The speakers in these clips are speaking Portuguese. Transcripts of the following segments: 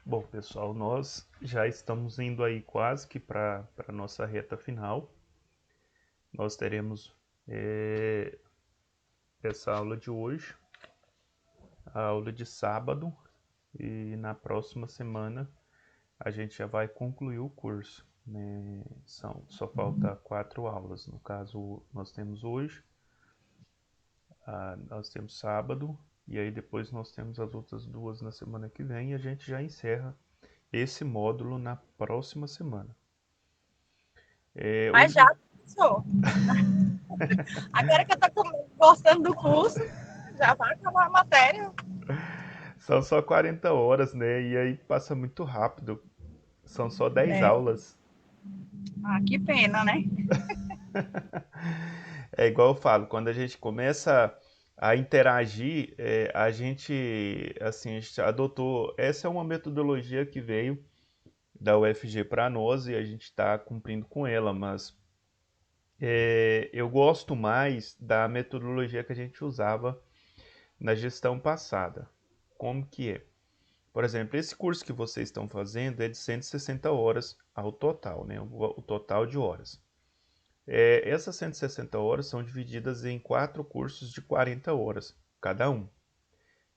Bom, pessoal, nós já estamos indo aí quase que para a nossa reta final. Nós teremos essa aula de hoje, a aula de sábado, e na próxima semana a gente já vai concluir o curso, né? Só falta 4 aulas. No caso, nós temos hoje, nós temos sábado, e aí depois nós temos as outras 2 na semana que vem, e a gente já encerra esse módulo na próxima semana. Mas Hoje já, professor, agora que eu tô gostando do curso, já vai acabar a matéria. são só 40 horas, né? E aí passa muito rápido. São só 10 É. aulas. Ah, que pena, né? É igual eu falo, quando a gente começa a interagir, a gente, assim, a gente adotou. Essa é uma metodologia que veio da UFG para nós e a gente está cumprindo com ela, mas eu gosto mais da metodologia que a gente usava na gestão passada. Como que é? Por exemplo, esse curso que vocês estão fazendo é de 160 horas ao total, né? O total de horas. Essas 160 horas são divididas em 4 cursos de 40 horas cada um.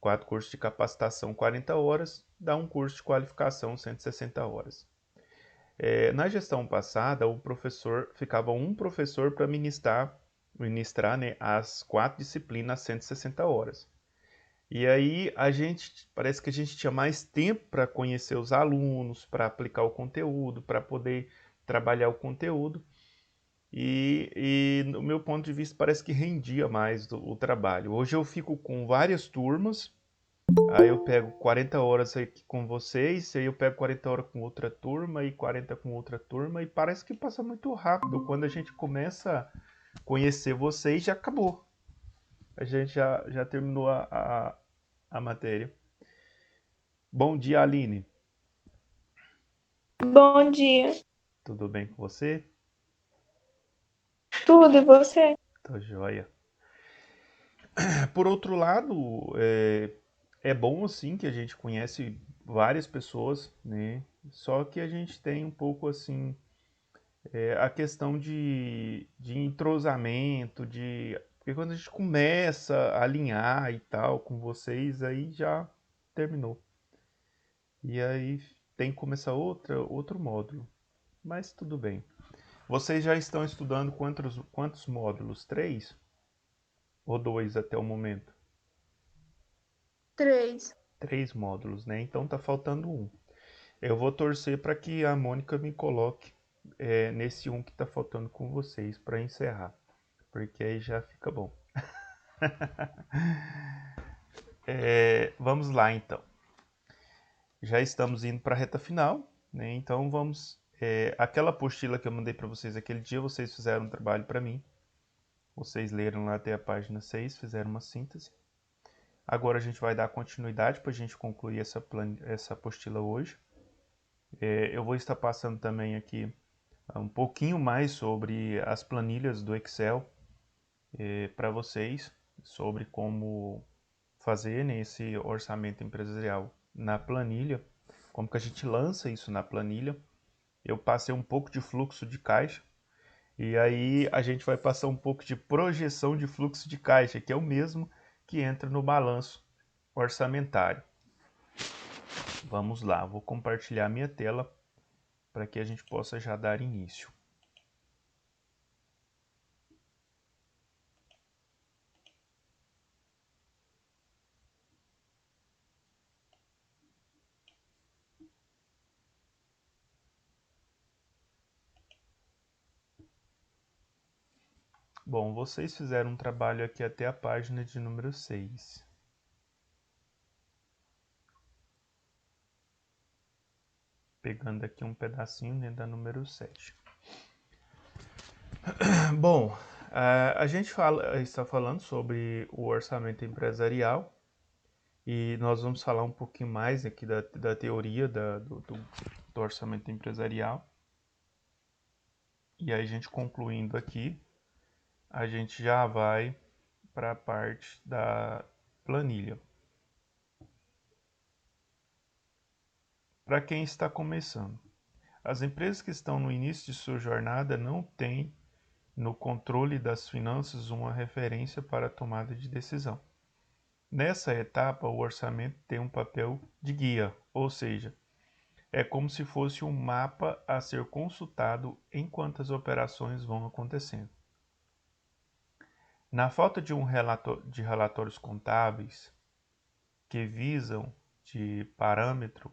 4 cursos de capacitação, 40 horas, dá um curso de qualificação, 160 horas. Na gestão passada, o professor ficava um professor para ministrar, né, as 4 disciplinas, 160 horas. E aí parece que a gente tinha mais tempo para conhecer os alunos, para aplicar o conteúdo, para poder trabalhar o conteúdo. E no meu ponto de vista parece que rendia mais o trabalho. Hoje eu fico com várias turmas, aí eu pego 40 horas aqui com vocês, aí eu pego 40 horas com outra turma e 40 com outra turma, e parece que passa muito rápido. Quando a gente começa a conhecer vocês, já acabou. A gente já terminou a matéria. Bom dia, Aline. Bom dia. Tudo bem com você? Tudo, e você? Tô joia. Por outro lado, é bom assim que a gente conhece várias pessoas, né? Só que a gente tem um pouco assim a questão de entrosamento, porque quando a gente começa a alinhar e tal com vocês, aí já terminou. E aí tem que começar outro módulo. Mas tudo bem. Vocês já estão estudando quantos módulos? 3 ou 2 até o momento? 3. 3 módulos, né? Então tá faltando um. Eu vou torcer para que a Mônica me coloque nesse um que tá faltando com vocês para encerrar, porque aí já fica bom. Vamos lá então. Já estamos indo para a reta final, né? Então vamos. Aquela apostila que eu mandei para vocês aquele dia, vocês fizeram um trabalho para mim. Vocês leram lá até a página 6, fizeram uma síntese. Agora a gente vai dar continuidade para a gente concluir essa apostila hoje. Eu vou estar passando também aqui um pouquinho mais sobre as planilhas do Excel para vocês, sobre como fazer, né, esse orçamento empresarial na planilha, como que a gente lança isso na planilha. Eu passei um pouco de fluxo de caixa e aí a gente vai passar um pouco de projeção de fluxo de caixa, que é o mesmo que entra no balanço orçamentário. Vamos lá, vou compartilhar minha tela para que a gente possa já dar início. Bom, vocês fizeram um trabalho aqui até a página de número 6. Pegando aqui um pedacinho, né, da número 7. Bom, a gente está falando sobre o orçamento empresarial e nós vamos falar um pouquinho mais aqui da teoria do orçamento empresarial. E aí a gente concluindo aqui, a gente já vai para a parte da planilha. para quem está começando. As empresas que estão no início de sua jornada não têm no controle das finanças uma referência para a tomada de decisão. Nessa etapa, o orçamento tem um papel de guia, ou seja, é como se fosse um mapa a ser consultado enquanto as operações vão acontecendo. Na falta de de relatórios contábeis que visam de parâmetro,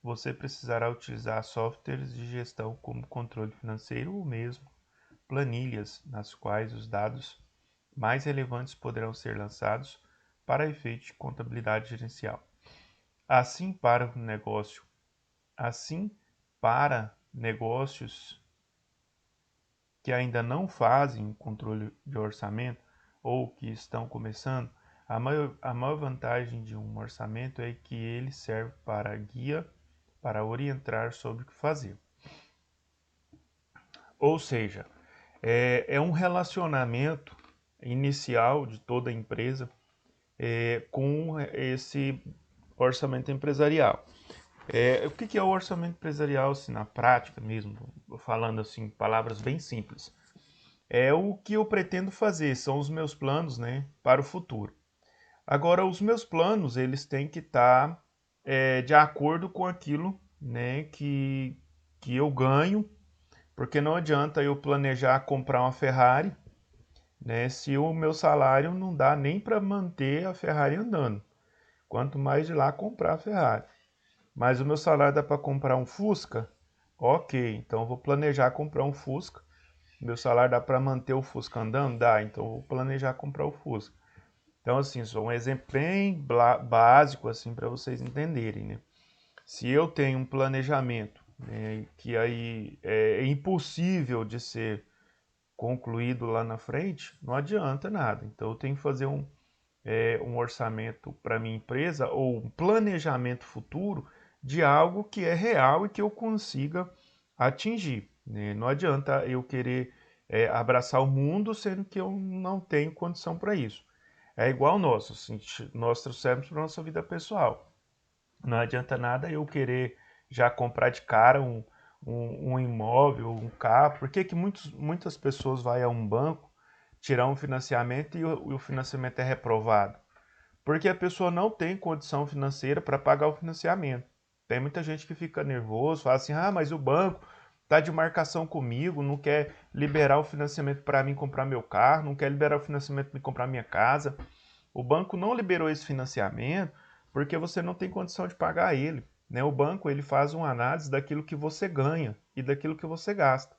você precisará utilizar softwares de gestão como controle financeiro ou mesmo planilhas nas quais os dados mais relevantes poderão ser lançados para efeito de contabilidade gerencial. Assim para o negócio, assim para negócios que ainda não fazem controle de orçamento ou que estão começando, a maior vantagem de um orçamento é que ele serve para guia, para orientar sobre o que fazer. Ou seja, é um relacionamento inicial de toda a empresa com esse orçamento empresarial. O que é o orçamento empresarial, assim, na prática mesmo, falando assim, palavras bem simples? É o que eu pretendo fazer, são os meus planos, né, para o futuro. Agora, os meus planos, eles têm que estar de acordo com aquilo, né, que eu ganho, porque não adianta eu planejar comprar uma Ferrari, né, se o meu salário não dá nem para manter a Ferrari andando, quanto mais de lá comprar a Ferrari. Mas o meu salário dá para comprar um Fusca? Ok, então eu vou planejar comprar um Fusca. Meu salário dá para manter o Fusca andando? Dá, então eu vou planejar comprar o Fusca. Então, assim, só um exemplo bem básico, assim, para vocês entenderem, né? Se eu tenho um planejamento, né, que aí é impossível de ser concluído lá na frente, não adianta nada. Então, eu tenho que fazer um orçamento para minha empresa ou um planejamento futuro de algo que é real e que eu consiga atingir, né? Não adianta eu querer abraçar o mundo sendo que eu não tenho condição para isso. É igual nós, assim, nós trouxemos para nossa vida pessoal. Não adianta nada eu querer já comprar de cara um imóvel, um carro. Por que que muitas pessoas vão a um banco tirar um financiamento e o financiamento é reprovado? Porque a pessoa não tem condição financeira para pagar o financiamento. Tem muita gente que fica nervoso, fala assim: ah, mas o banco está de marcação comigo, não quer liberar o financiamento para mim comprar meu carro, não quer liberar o financiamento para mim comprar minha casa. O banco não liberou esse financiamento porque você não tem condição de pagar ele, né? O banco ele faz uma análise daquilo que você ganha e daquilo que você gasta.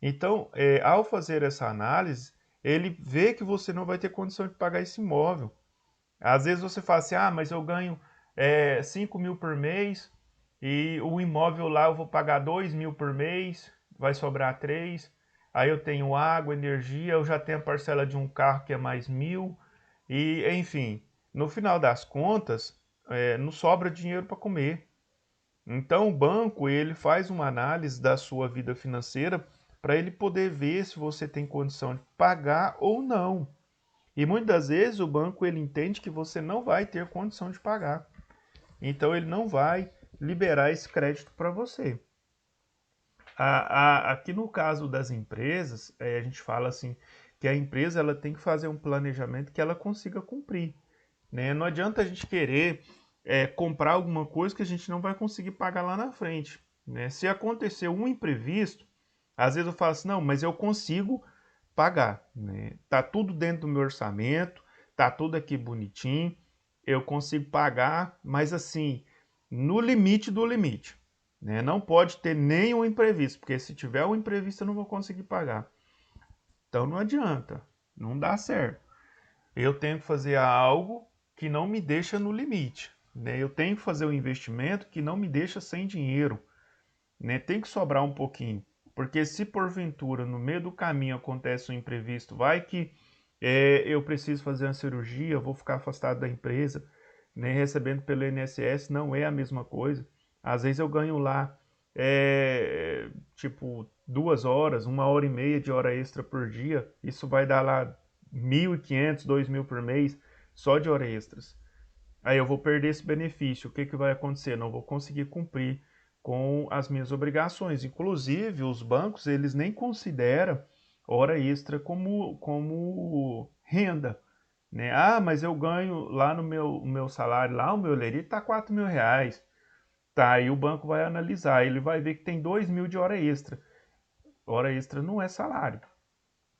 Então, ao fazer essa análise, ele vê que você não vai ter condição de pagar esse imóvel. Às vezes você fala assim, ah, mas eu ganho 5 mil por mês e o imóvel lá eu vou pagar 2 mil por mês, vai sobrar 3. Aí eu tenho água, energia, eu já tenho a parcela de um carro que é mais 1.000. E, enfim, no final das contas, não sobra dinheiro para comer. Então o banco ele faz uma análise da sua vida financeira para ele poder ver se você tem condição de pagar ou não. E muitas das vezes o banco ele entende que você não vai ter condição de pagar. Então ele não vai liberar esse crédito para você. Aqui no caso das empresas, a gente fala assim que a empresa ela tem que fazer um planejamento que ela consiga cumprir. Né? Não adianta a gente querer comprar alguma coisa que a gente não vai conseguir pagar lá na frente. Né? Se acontecer um imprevisto, às vezes eu falo assim, não, mas eu consigo pagar. Né? Tá tudo dentro do meu orçamento, tá tudo aqui bonitinho, eu consigo pagar, mas assim, no limite do limite. Né? Não pode ter nenhum imprevisto, porque se tiver um imprevisto eu não vou conseguir pagar. Então não adianta, não dá certo. Eu tenho que fazer algo que não me deixa no limite. Né? Eu tenho que fazer um investimento que não me deixa sem dinheiro. Né? Tem que sobrar um pouquinho. Porque se porventura no meio do caminho acontece um imprevisto, vai que eu preciso fazer uma cirurgia, vou ficar afastado da empresa, né? Recebendo pelo INSS não é a mesma coisa. Às vezes eu ganho lá tipo 2 horas, 1 hora e meia de hora extra por dia. Isso vai dar lá 1.500, 2.000 por mês só de horas extras. Aí eu vou perder esse benefício. O que vai acontecer? Não vou conseguir cumprir com as minhas obrigações. Inclusive, os bancos, eles nem consideram hora extra como renda, né? Ah, mas eu ganho lá no meu salário, lá o meu lerite está R$ 4.000. Tá, aí o banco vai analisar, ele vai ver que tem 2.000 de hora extra. Hora extra não é salário.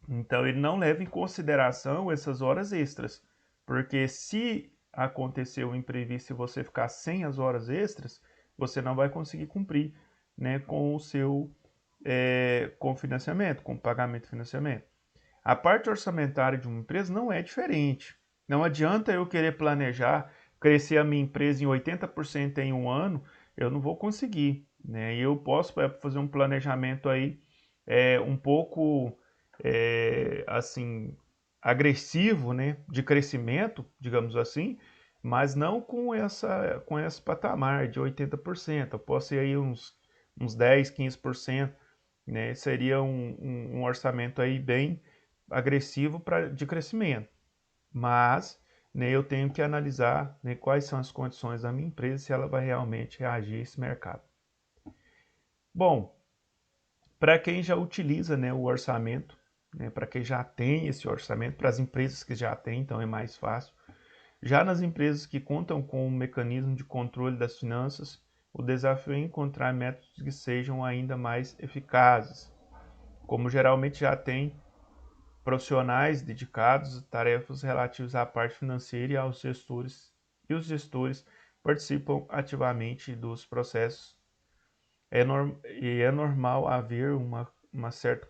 Então ele não leva em consideração essas horas extras. Porque se acontecer um imprevisto e você ficar sem as horas extras, você não vai conseguir cumprir, né, com o seu com o financiamento, com o pagamento de financiamento. A parte orçamentária de uma empresa não é diferente. Não adianta eu querer planejar crescer a minha empresa em 80% em um ano, eu não vou conseguir, né? E eu posso fazer um planejamento aí um pouco assim agressivo, né, de crescimento, digamos assim, mas não com esse patamar de 80%. Eu posso ir aí uns 10, 15%, né? Seria um orçamento aí bem agressivo de crescimento. Mas, né, eu tenho que analisar, né, quais são as condições da minha empresa, se ela vai realmente reagir a esse mercado. Bom, para quem já utiliza, né, o orçamento, né, para quem já tem esse orçamento, para as empresas que já têm, então é mais fácil. Já nas empresas que contam com um mecanismo de controle das finanças, o desafio é encontrar métodos que sejam ainda mais eficazes. Como geralmente já tem profissionais dedicados a tarefas relativas à parte financeira e aos gestores, e os gestores participam ativamente dos processos. É normal haver uma certa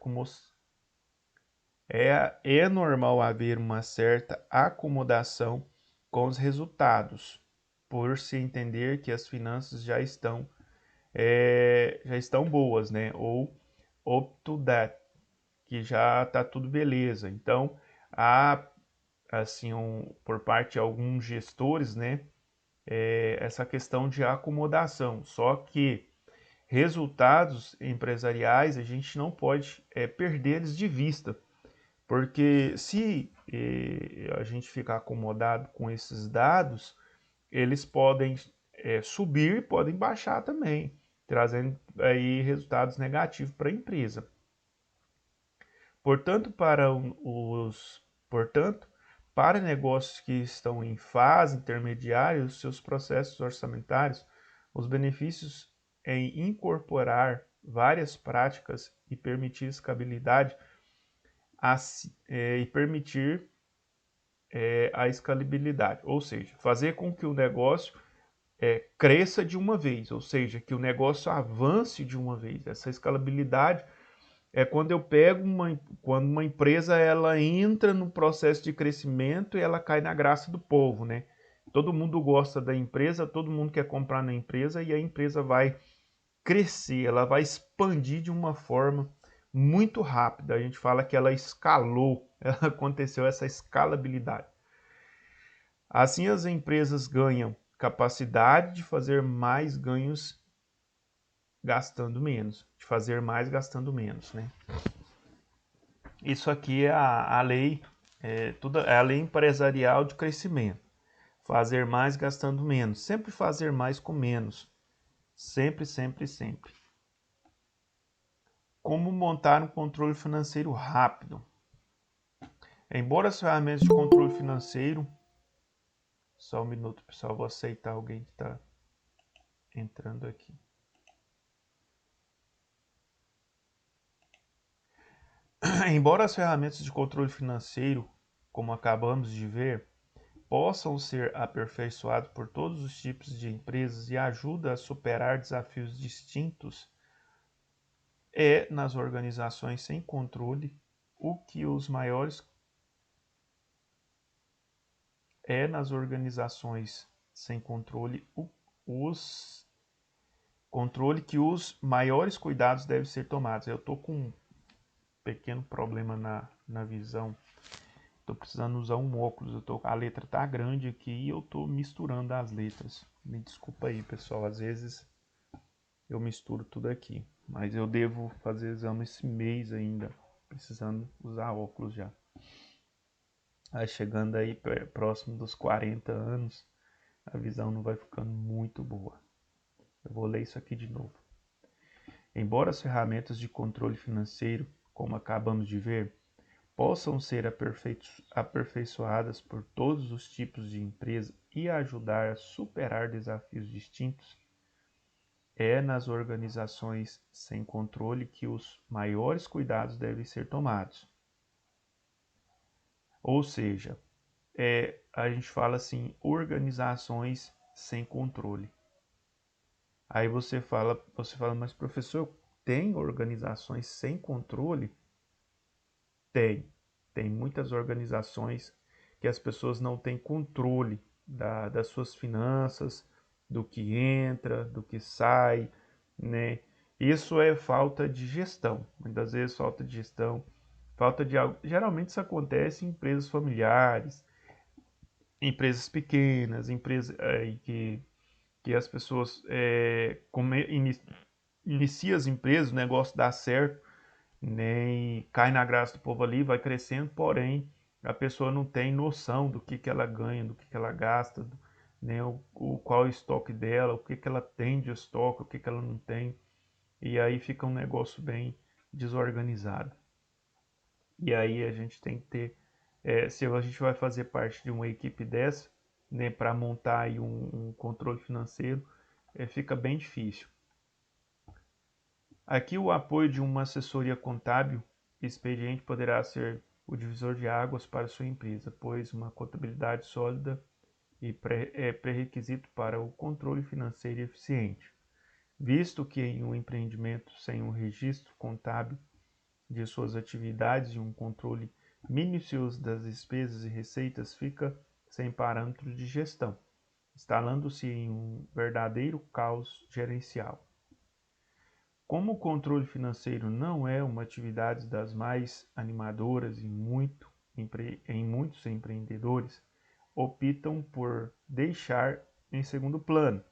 é normal haver uma certa acomodação com os resultados, por se entender que as finanças já estão boas, né? Ou up to that, que já está tudo beleza. Então, há, assim, por parte de alguns gestores, né, essa questão de acomodação. Só que resultados empresariais a gente não pode perder eles de vista, porque se a gente ficar acomodado com esses dados, eles podem subir, podem baixar também, trazendo aí resultados negativos para a empresa. Portanto, portanto, para negócios que estão em fase intermediária, os seus processos orçamentários, os benefícios em incorporar várias práticas e permitir escalabilidade e permitir a escalabilidade, ou seja, fazer com que o negócio cresça de uma vez, ou seja, que o negócio avance de uma vez. Essa escalabilidade é quando quando uma empresa ela entra no processo de crescimento e ela cai na graça do povo, né? Todo mundo gosta da empresa, todo mundo quer comprar na empresa e a empresa vai crescer, ela vai expandir de uma forma muito rápida. A gente fala que ela escalou, aconteceu essa escalabilidade. Assim as empresas ganham capacidade de fazer mais ganhos gastando menos, de fazer mais gastando menos, né? Isso aqui é a lei, é a lei empresarial de crescimento. Fazer mais gastando menos. Sempre fazer mais com menos. Sempre, sempre, sempre. Como montar um controle financeiro rápido. Embora as ferramentas de controle financeiro... Só um minuto, pessoal. Vou aceitar alguém que está entrando aqui. Embora as ferramentas de controle financeiro, como acabamos de ver, possam ser aperfeiçoados por todos os tipos de empresas e ajudam a superar desafios distintos, nas organizações sem controle o que os maiores nas organizações sem controle os controle que os maiores cuidados devem ser tomados. Eu estou com um pequeno problema na visão. Estou precisando usar um óculos. A letra tá grande aqui e eu estou misturando as letras. Me desculpa aí, pessoal. Às vezes eu misturo tudo aqui. Mas eu devo fazer exame esse mês ainda. Precisando usar óculos já. Aí chegando aí próximo dos 40 anos, a visão não vai ficando muito boa. Eu vou ler isso aqui de novo. Embora as ferramentas de controle financeiro, como acabamos de ver, possam ser aperfeiçoadas por todos os tipos de empresa e ajudar a superar desafios distintos, é nas organizações sem controle que os maiores cuidados devem ser tomados. Ou seja, a gente fala assim, organizações sem controle. Aí você fala, mas professor, tem organizações sem controle? Tem. Tem muitas organizações que as pessoas não têm controle das suas finanças, do que entra, do que sai, né? Isso é falta de gestão. Muitas vezes falta de gestão, falta de algo. Geralmente isso acontece em empresas familiares, empresas pequenas, empresas que as pessoas iniciam as empresas, o negócio dá certo, nem cai na graça do povo ali, vai crescendo, porém a pessoa não tem noção do que ela ganha, do que ela gasta, né, qual é o estoque dela, o que ela tem de estoque, o que ela não tem, e aí fica um negócio bem desorganizado. E aí a gente tem que ter, se a gente vai fazer parte de uma equipe dessa, né, para montar aí um controle financeiro, fica bem difícil. Aqui o apoio de uma assessoria contábil experiente poderá ser o divisor de águas para sua empresa, pois uma contabilidade sólida é pré-requisito para o controle financeiro eficiente, visto que em um empreendimento sem um registro contábil de suas atividades e um controle minucioso das despesas e receitas fica sem parâmetros de gestão, instalando-se em um verdadeiro caos gerencial. Como o controle financeiro não é uma atividade das mais animadoras em muitos empreendedores, optam por deixar em segundo plano,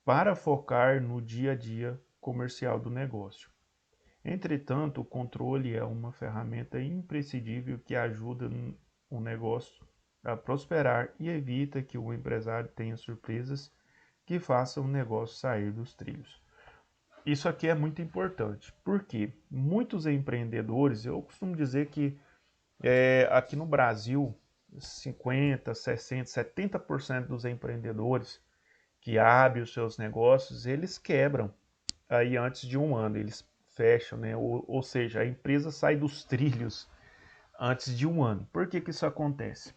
para focar no dia a dia comercial do negócio. Entretanto, o controle é uma ferramenta imprescindível que ajuda o negócio a prosperar e evita que o empresário tenha surpresas que façam o negócio sair dos trilhos. Isso aqui é muito importante, porque muitos empreendedores, eu costumo dizer que aqui no Brasil, 50, 60, 70% dos empreendedores que abrem os seus negócios, eles quebram aí antes de um ano, eles fecham, né? Ou seja, a empresa sai dos trilhos antes de um ano. Por que isso acontece?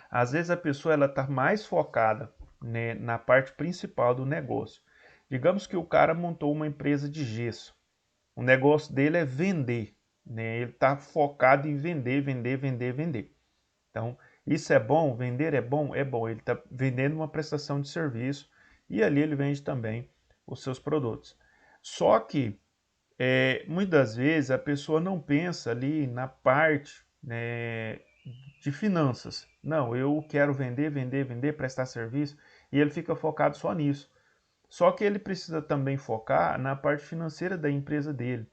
Às vezes a pessoa está mais focada, né, na parte principal do negócio. Digamos que o cara montou uma empresa de gesso. O negócio dele é vender, né? Ele está focado em vender, vender, vender, vender. Então, isso é bom? Vender é bom? É bom. Ele está vendendo uma prestação de serviço e ali ele vende também os seus produtos. Só que, muitas vezes, a pessoa não pensa ali na parte, né, de finanças. Não, eu quero vender, vender, vender, prestar serviço, e ele fica focado só nisso. Só que ele precisa também focar na parte financeira da empresa dele,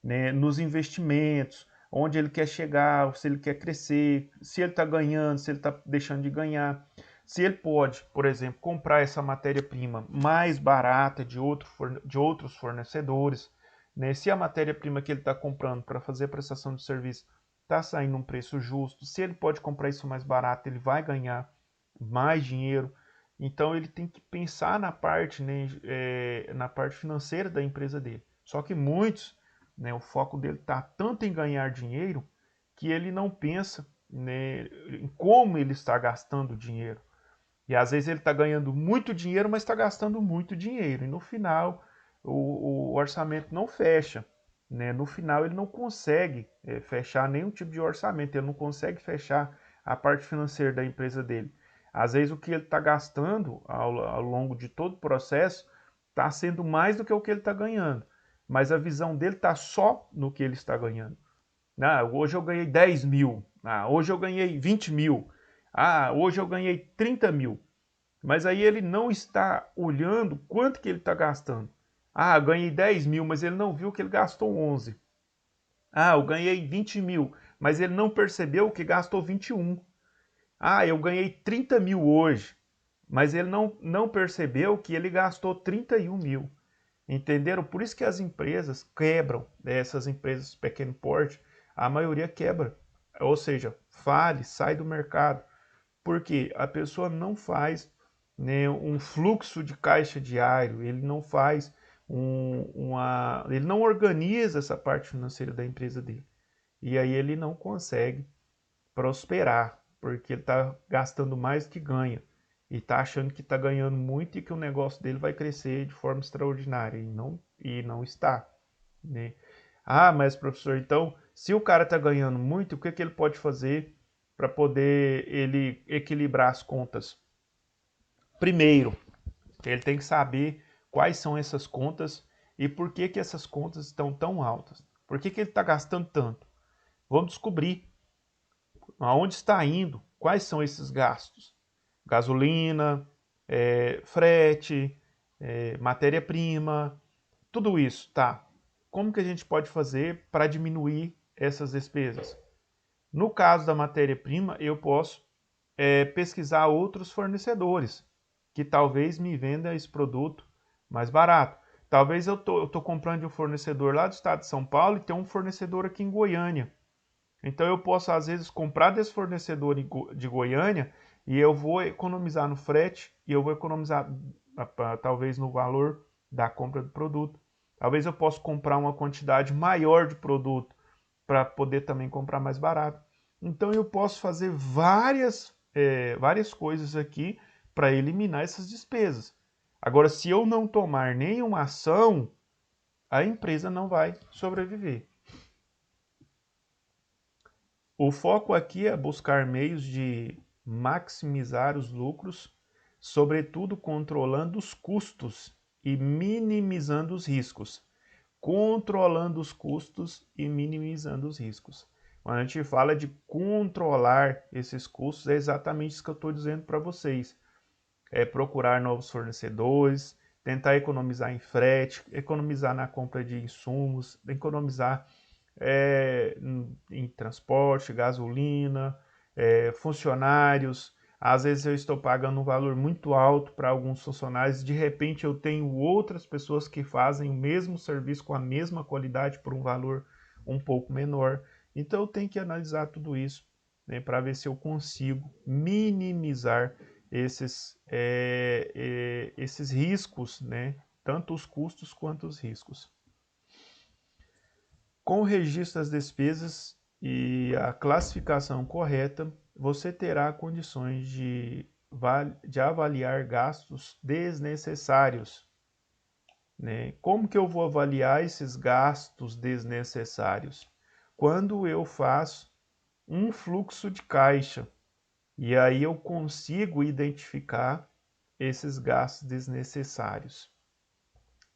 né, nos investimentos, onde ele quer chegar, se ele quer crescer, se ele está ganhando, se ele está deixando de ganhar. Se ele pode, por exemplo, comprar essa matéria-prima mais barata de outros fornecedores, né? Se a matéria-prima que ele está comprando para fazer a prestação de serviço está saindo um preço justo, se ele pode comprar isso mais barato, ele vai ganhar mais dinheiro. Então ele tem que pensar na parte, né, na parte financeira da empresa dele. Só que muitos, né, o foco dele está tanto em ganhar dinheiro que ele não pensa, né, em como ele está gastando dinheiro. E às vezes ele está ganhando muito dinheiro, mas está gastando muito dinheiro. E no final o orçamento não fecha. Né? No final ele não consegue fechar nenhum tipo de orçamento, ele não consegue fechar a parte financeira da empresa dele. Às vezes o que ele está gastando ao longo de todo o processo está sendo mais do que o que ele está ganhando. Mas a visão dele está só no que ele está ganhando. Ah, hoje eu ganhei 10 mil. Ah, hoje eu ganhei 20 mil. Ah, hoje eu ganhei 30 mil. Mas aí ele não está olhando quanto que ele está gastando. Ah, eu ganhei 10 mil, mas ele não viu que ele gastou 11. Ah, eu ganhei 20 mil, mas ele não percebeu que gastou 21. Ah, eu ganhei 30 mil hoje, mas ele não percebeu que ele gastou 31 mil. Entenderam? Por isso que as empresas quebram, né? Essas empresas de pequeno porte, a maioria quebra. Ou seja, fale, sai do mercado. Porque a pessoa não faz, né, um fluxo de caixa diário, ele não faz ele não organiza essa parte financeira da empresa dele. E aí ele não consegue prosperar, porque ele está gastando mais do que ganha. E está achando que está ganhando muito e que o negócio dele vai crescer de forma extraordinária. E não está. Né? Ah, mas professor, então, se o cara está ganhando muito, o que, que ele pode fazer para poder ele equilibrar as contas? Primeiro, ele tem que saber quais são essas contas e por que, que essas contas estão tão altas. Por que, que ele está gastando tanto? Vamos descobrir aonde está indo, quais são esses gastos. Gasolina, frete, matéria-prima, tudo isso, tá? Como que a gente pode fazer para diminuir essas despesas? No caso da matéria-prima, eu posso pesquisar outros fornecedores que talvez me vendam esse produto mais barato. Talvez eu tô comprando de um fornecedor lá do estado de São Paulo e tem um fornecedor aqui em Goiânia. Então eu posso às vezes comprar desse fornecedor de Goiânia e eu vou economizar no frete e eu vou economizar talvez no valor da compra do produto. Talvez eu possa comprar uma quantidade maior de produto para poder também comprar mais barato. Então eu posso fazer várias coisas aqui para eliminar essas despesas. Agora, se eu não tomar nenhuma ação, a empresa não vai sobreviver. O foco aqui é buscar meios de maximizar os lucros, sobretudo controlando os custos e minimizando os riscos. Controlando os custos e minimizando os riscos. Quando a gente fala de controlar esses custos, é exatamente isso que eu estou dizendo para vocês. É procurar novos fornecedores, tentar economizar em frete, economizar na compra de insumos, economizar em transporte, gasolina, funcionários. Às vezes eu estou pagando um valor muito alto para alguns funcionários, de repente eu tenho outras pessoas que fazem o mesmo serviço com a mesma qualidade por um valor um pouco menor. Então eu tenho que analisar tudo isso, né, para ver se eu consigo minimizar esses riscos, né, tanto os custos quanto os riscos. Com o registro das despesas e a classificação correta, você terá condições de avaliar gastos desnecessários. Né? Como que eu vou avaliar esses gastos desnecessários? Quando eu faço um fluxo de caixa, e aí eu consigo identificar esses gastos desnecessários.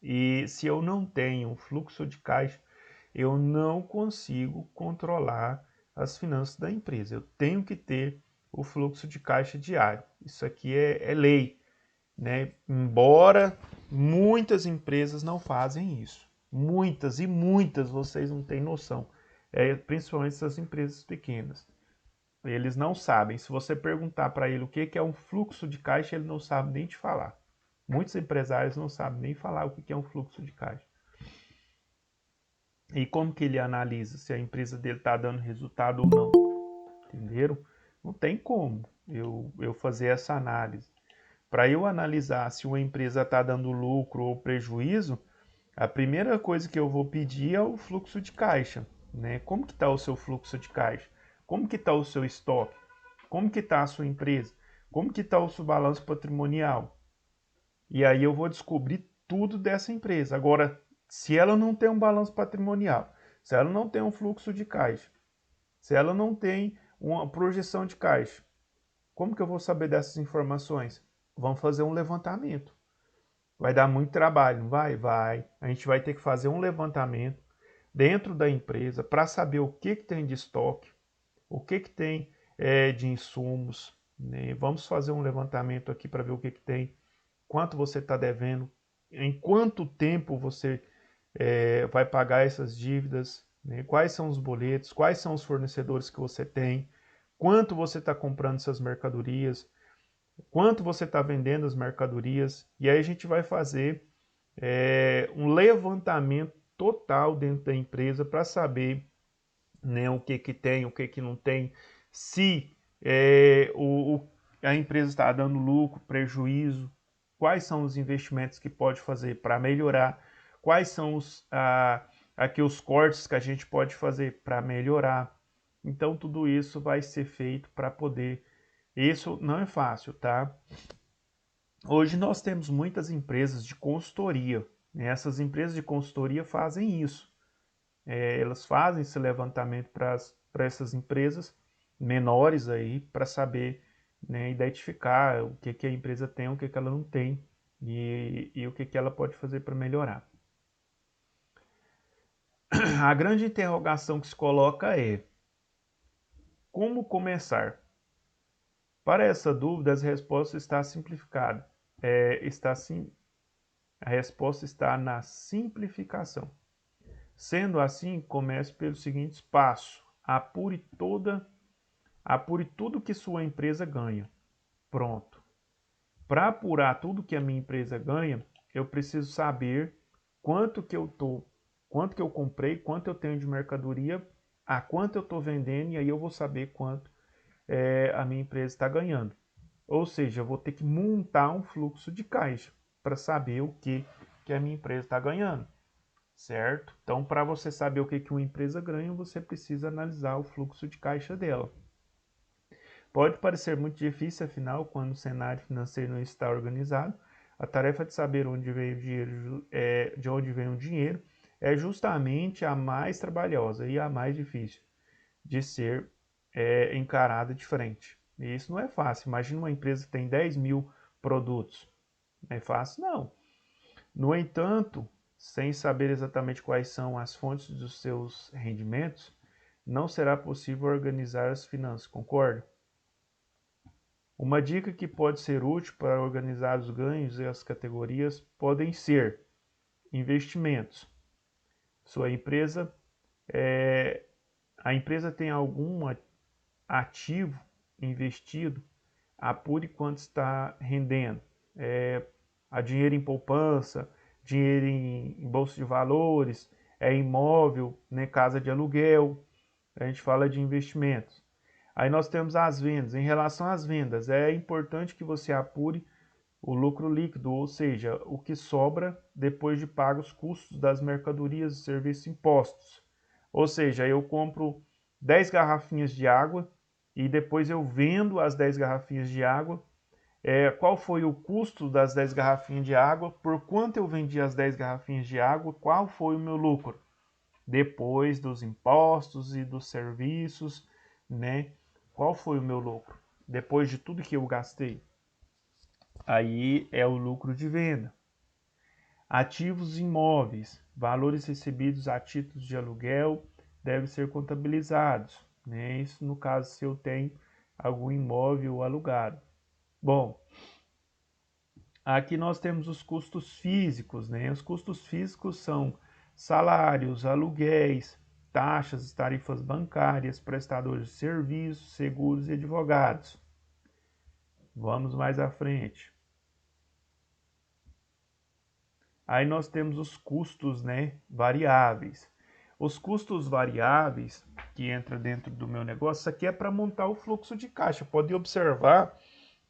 E se eu não tenho um fluxo de caixa, eu não consigo controlar as finanças da empresa. Eu tenho que ter o fluxo de caixa diário. Isso aqui é lei, né? Embora muitas empresas não fazem isso. Muitas e muitas, vocês não têm noção. Principalmente essas empresas pequenas. Eles não sabem. Se você perguntar para ele o que é um fluxo de caixa, ele não sabe nem te falar. Muitos empresários não sabem nem falar o que é um fluxo de caixa. E como que ele analisa se a empresa dele está dando resultado ou não? Entenderam? Não tem como eu fazer essa análise. Para eu analisar se uma empresa está dando lucro ou prejuízo, a primeira coisa que eu vou pedir é o fluxo de caixa. Né? Como que está o seu fluxo de caixa? Como que está o seu estoque? Como que está a sua empresa? Como que está o seu balanço patrimonial? E aí eu vou descobrir tudo dessa empresa. Agora, se ela não tem um balanço patrimonial, se ela não tem um fluxo de caixa, se ela não tem uma projeção de caixa, como que eu vou saber dessas informações? Vamos fazer um levantamento. Vai dar muito trabalho, não vai? Vai. A gente vai ter que fazer um levantamento dentro da empresa para saber o que tem de estoque, o que tem de insumos. Né? Vamos fazer um levantamento aqui para ver o que tem, quanto você está devendo, em quanto tempo você vai pagar essas dívidas, né? Quais são os boletos, quais são os fornecedores que você tem, quanto você está comprando essas mercadorias, quanto você está vendendo as mercadorias, e aí a gente vai fazer um levantamento total dentro da empresa para saber, né, o que que tem, o que que não tem, se a empresa está dando lucro, prejuízo, quais são os investimentos que pode fazer para melhorar, quais são aqui os cortes que a gente pode fazer para melhorar. Então tudo isso vai ser feito para poder. Isso não é fácil, tá? Hoje nós temos muitas empresas de consultoria, né? Essas empresas de consultoria fazem isso. Elas fazem esse levantamento para essas empresas menores aí, para saber, né, identificar o que, que a empresa tem, o que, que ela não tem e o que, que ela pode fazer para melhorar. A grande interrogação que se coloca é: como começar? Para essa dúvida, a resposta está simplificada. A resposta está na simplificação. Sendo assim, comece pelos seguintes passos. Apure tudo que sua empresa ganha. Pronto. Para apurar tudo que a minha empresa ganha, eu preciso saber quanto que eu comprei, quanto eu tenho de mercadoria, a quanto eu estou vendendo, e aí eu vou saber quanto a minha empresa está ganhando. Ou seja, eu vou ter que montar um fluxo de caixa para saber o que a minha empresa está ganhando, certo? Então, para você saber o que uma empresa ganha, você precisa analisar o fluxo de caixa dela. Pode parecer muito difícil, afinal, quando o cenário financeiro não está organizado, a tarefa de saber onde vem o dinheiro, de onde vem o dinheiro é justamente a mais trabalhosa e a mais difícil de ser encarada de frente. E isso não é fácil. Imagina uma empresa que tem 10 mil produtos. Não é fácil? Não. No entanto, sem saber exatamente quais são as fontes dos seus rendimentos, não será possível organizar as finanças, concorda? Uma dica que pode ser útil para organizar os ganhos e as categorias podem ser investimentos. Sua empresa, a empresa tem algum ativo investido, apure quanto está rendendo. Há dinheiro em poupança, dinheiro em bolsa de valores, imóvel, né, casa de aluguel. A gente fala de investimentos. Aí nós temos as vendas. Em relação às vendas, é importante que você apure o lucro líquido, ou seja, o que sobra depois de pagos os custos das mercadorias, serviços e impostos. Ou seja, eu compro 10 garrafinhas de água e depois eu vendo as 10 garrafinhas de água. Qual foi o custo das 10 garrafinhas de água? Por quanto eu vendi as 10 garrafinhas de água? Qual foi o meu lucro? Depois dos impostos e dos serviços, né? Qual foi o meu lucro? Depois de tudo que eu gastei. Aí é o lucro de venda. Ativos imóveis, valores recebidos a títulos de aluguel devem ser contabilizados, né? Isso no caso se eu tenho algum imóvel alugado. Bom, aqui nós temos os custos físicos, né? Os custos físicos são salários, aluguéis, taxas, tarifas bancárias, prestadores de serviços, seguros e advogados. Vamos mais à frente. Aí nós temos os custos, né, variáveis. Os custos variáveis que entra dentro do meu negócio, isso aqui é para montar o fluxo de caixa. Pode observar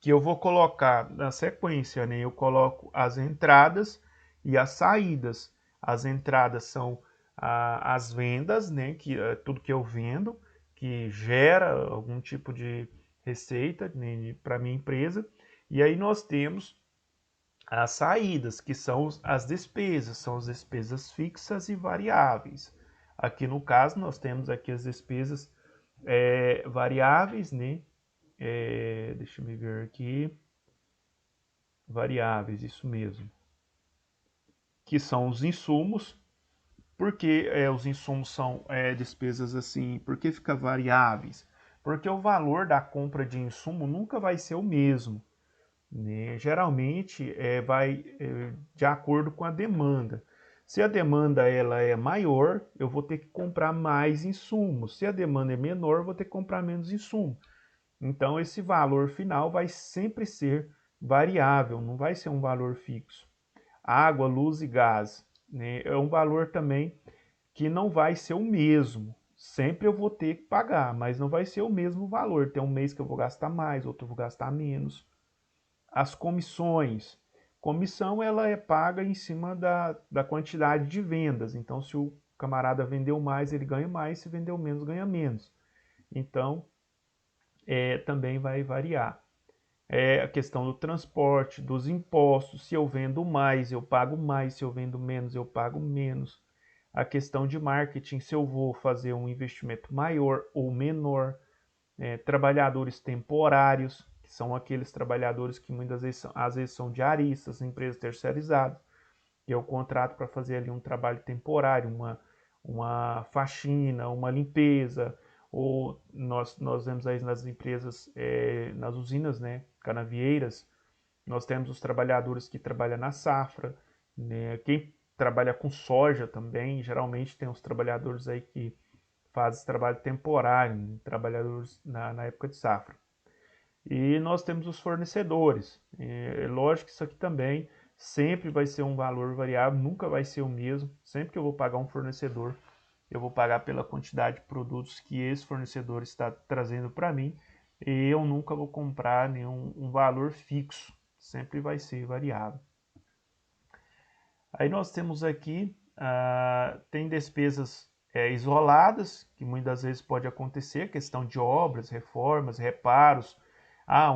que eu vou colocar na sequência, né? Eu coloco as entradas e as saídas. As entradas são as vendas, né? Que é tudo que eu vendo, que gera algum tipo de receita, né, para minha empresa. E aí nós temos as saídas, que são as despesas fixas e variáveis. Aqui no caso nós temos aqui as despesas variáveis, né? Deixa eu ver aqui. Variáveis, isso mesmo. Que são os insumos. Por que os insumos são despesas assim? Por que fica variáveis? Porque o valor da compra de insumo nunca vai ser o mesmo, né? Geralmente vai de acordo com a demanda. Se a demanda ela é maior, eu vou ter que comprar mais insumos. Se a demanda é menor, eu vou ter que comprar menos insumo. Então, esse valor final vai sempre ser variável, não vai ser um valor fixo. Água, luz e gás, né, é um valor também que não vai ser o mesmo. Sempre eu vou ter que pagar, mas não vai ser o mesmo valor. Tem um mês que eu vou gastar mais, outro eu vou gastar menos. As comissões. Comissão ela é paga em cima da quantidade de vendas. Então, se o camarada vendeu mais, ele ganha mais, se vendeu menos, ganha menos. Então, também vai variar. A questão do transporte, dos impostos. Se eu vendo mais, eu pago mais. Se eu vendo menos, eu pago menos. A questão de marketing, se eu vou fazer um investimento maior ou menor. Trabalhadores temporários, que são aqueles trabalhadores que muitas vezes, às vezes são diaristas, empresas terceirizadas, que eu contrato para fazer ali um trabalho temporário, uma faxina, uma limpeza, ou nós vemos aí nas empresas, nas usinas, né, canavieiras, nós temos os trabalhadores que trabalham na safra, né, quem trabalha com soja também, geralmente tem os trabalhadores aí que fazem esse trabalho temporário, né, trabalhadores na época de safra. E nós temos os fornecedores. É lógico que isso aqui também sempre vai ser um valor variável, nunca vai ser o mesmo. Sempre que eu vou pagar um fornecedor, eu vou pagar pela quantidade de produtos que esse fornecedor está trazendo para mim. E eu nunca vou comprar nenhum valor fixo, sempre vai ser variável. Aí nós temos aqui, tem despesas isoladas, que muitas vezes pode acontecer, questão de obras, reformas, reparos.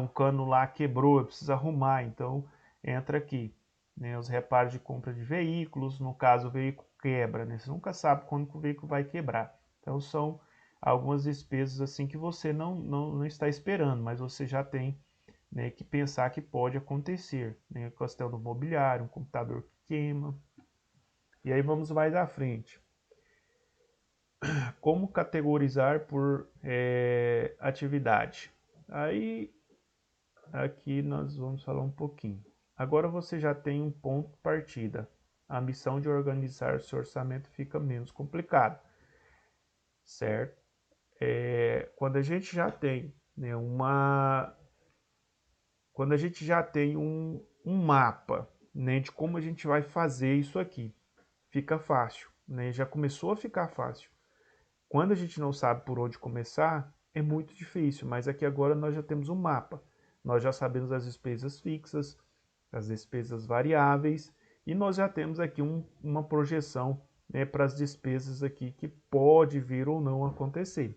Um cano lá quebrou, eu preciso arrumar, então entra aqui. Né, os reparos de compra de veículos, no caso o veículo quebra, né, você nunca sabe quando que o veículo vai quebrar. Então são algumas despesas assim que você não está esperando, mas você já tem, né, que pensar que pode acontecer. Né, questão do mobiliário, um computador que queima. E aí vamos mais à frente. Como categorizar por atividade? Aí aqui nós vamos falar um pouquinho. Agora você já tem um ponto de partida. A missão de organizar seu orçamento fica menos complicada, certo? Quando a gente já tem, né, quando a gente já tem um mapa, né, de como a gente vai fazer isso aqui, fica fácil, né? Já começou a ficar fácil. Quando a gente não sabe por onde começar, é muito difícil, mas aqui agora nós já temos um mapa. Nós já sabemos as despesas fixas, as despesas variáveis, e nós já temos aqui uma projeção, né, para as despesas aqui que pode vir ou não acontecer,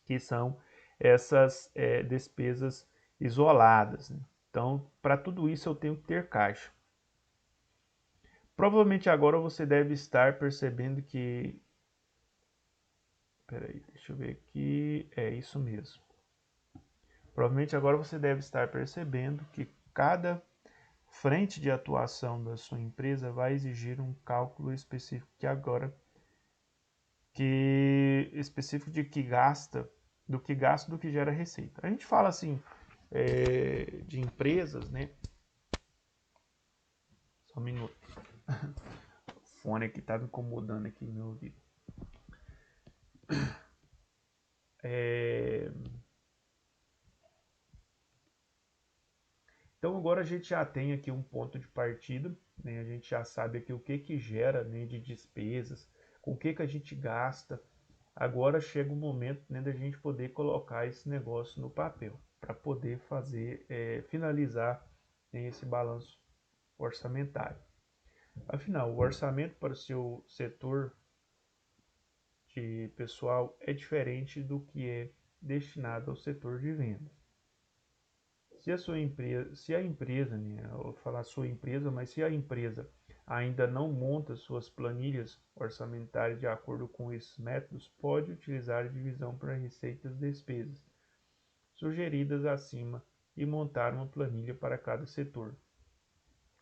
que são essas despesas isoladas. Né? Então, para tudo isso eu tenho que ter caixa. Provavelmente agora você deve estar percebendo que... Peraí, deixa eu ver aqui. É isso mesmo. Provavelmente agora você deve estar percebendo que cada frente de atuação da sua empresa vai exigir um cálculo específico específico de que gasta, do que gera receita. A gente fala assim de empresas, né? Só um minuto. O fone aqui tá me incomodando aqui no meu ouvido. Então agora a gente já tem aqui um ponto de partida, né? A gente já sabe aqui o que gera, né, de despesas, com o que a gente gasta. Agora chega o momento, né, da gente poder colocar esse negócio no papel, para poder fazer, finalizar, né, esse balanço orçamentário. Afinal, o orçamento para o seu setor de pessoal é diferente do que é destinado ao setor de vendas. Se a empresa, né, eu vou falar sua empresa, mas se a empresa ainda não monta suas planilhas orçamentárias de acordo com esses métodos, pode utilizar a divisão para receitas e despesas sugeridas acima e montar uma planilha para cada setor.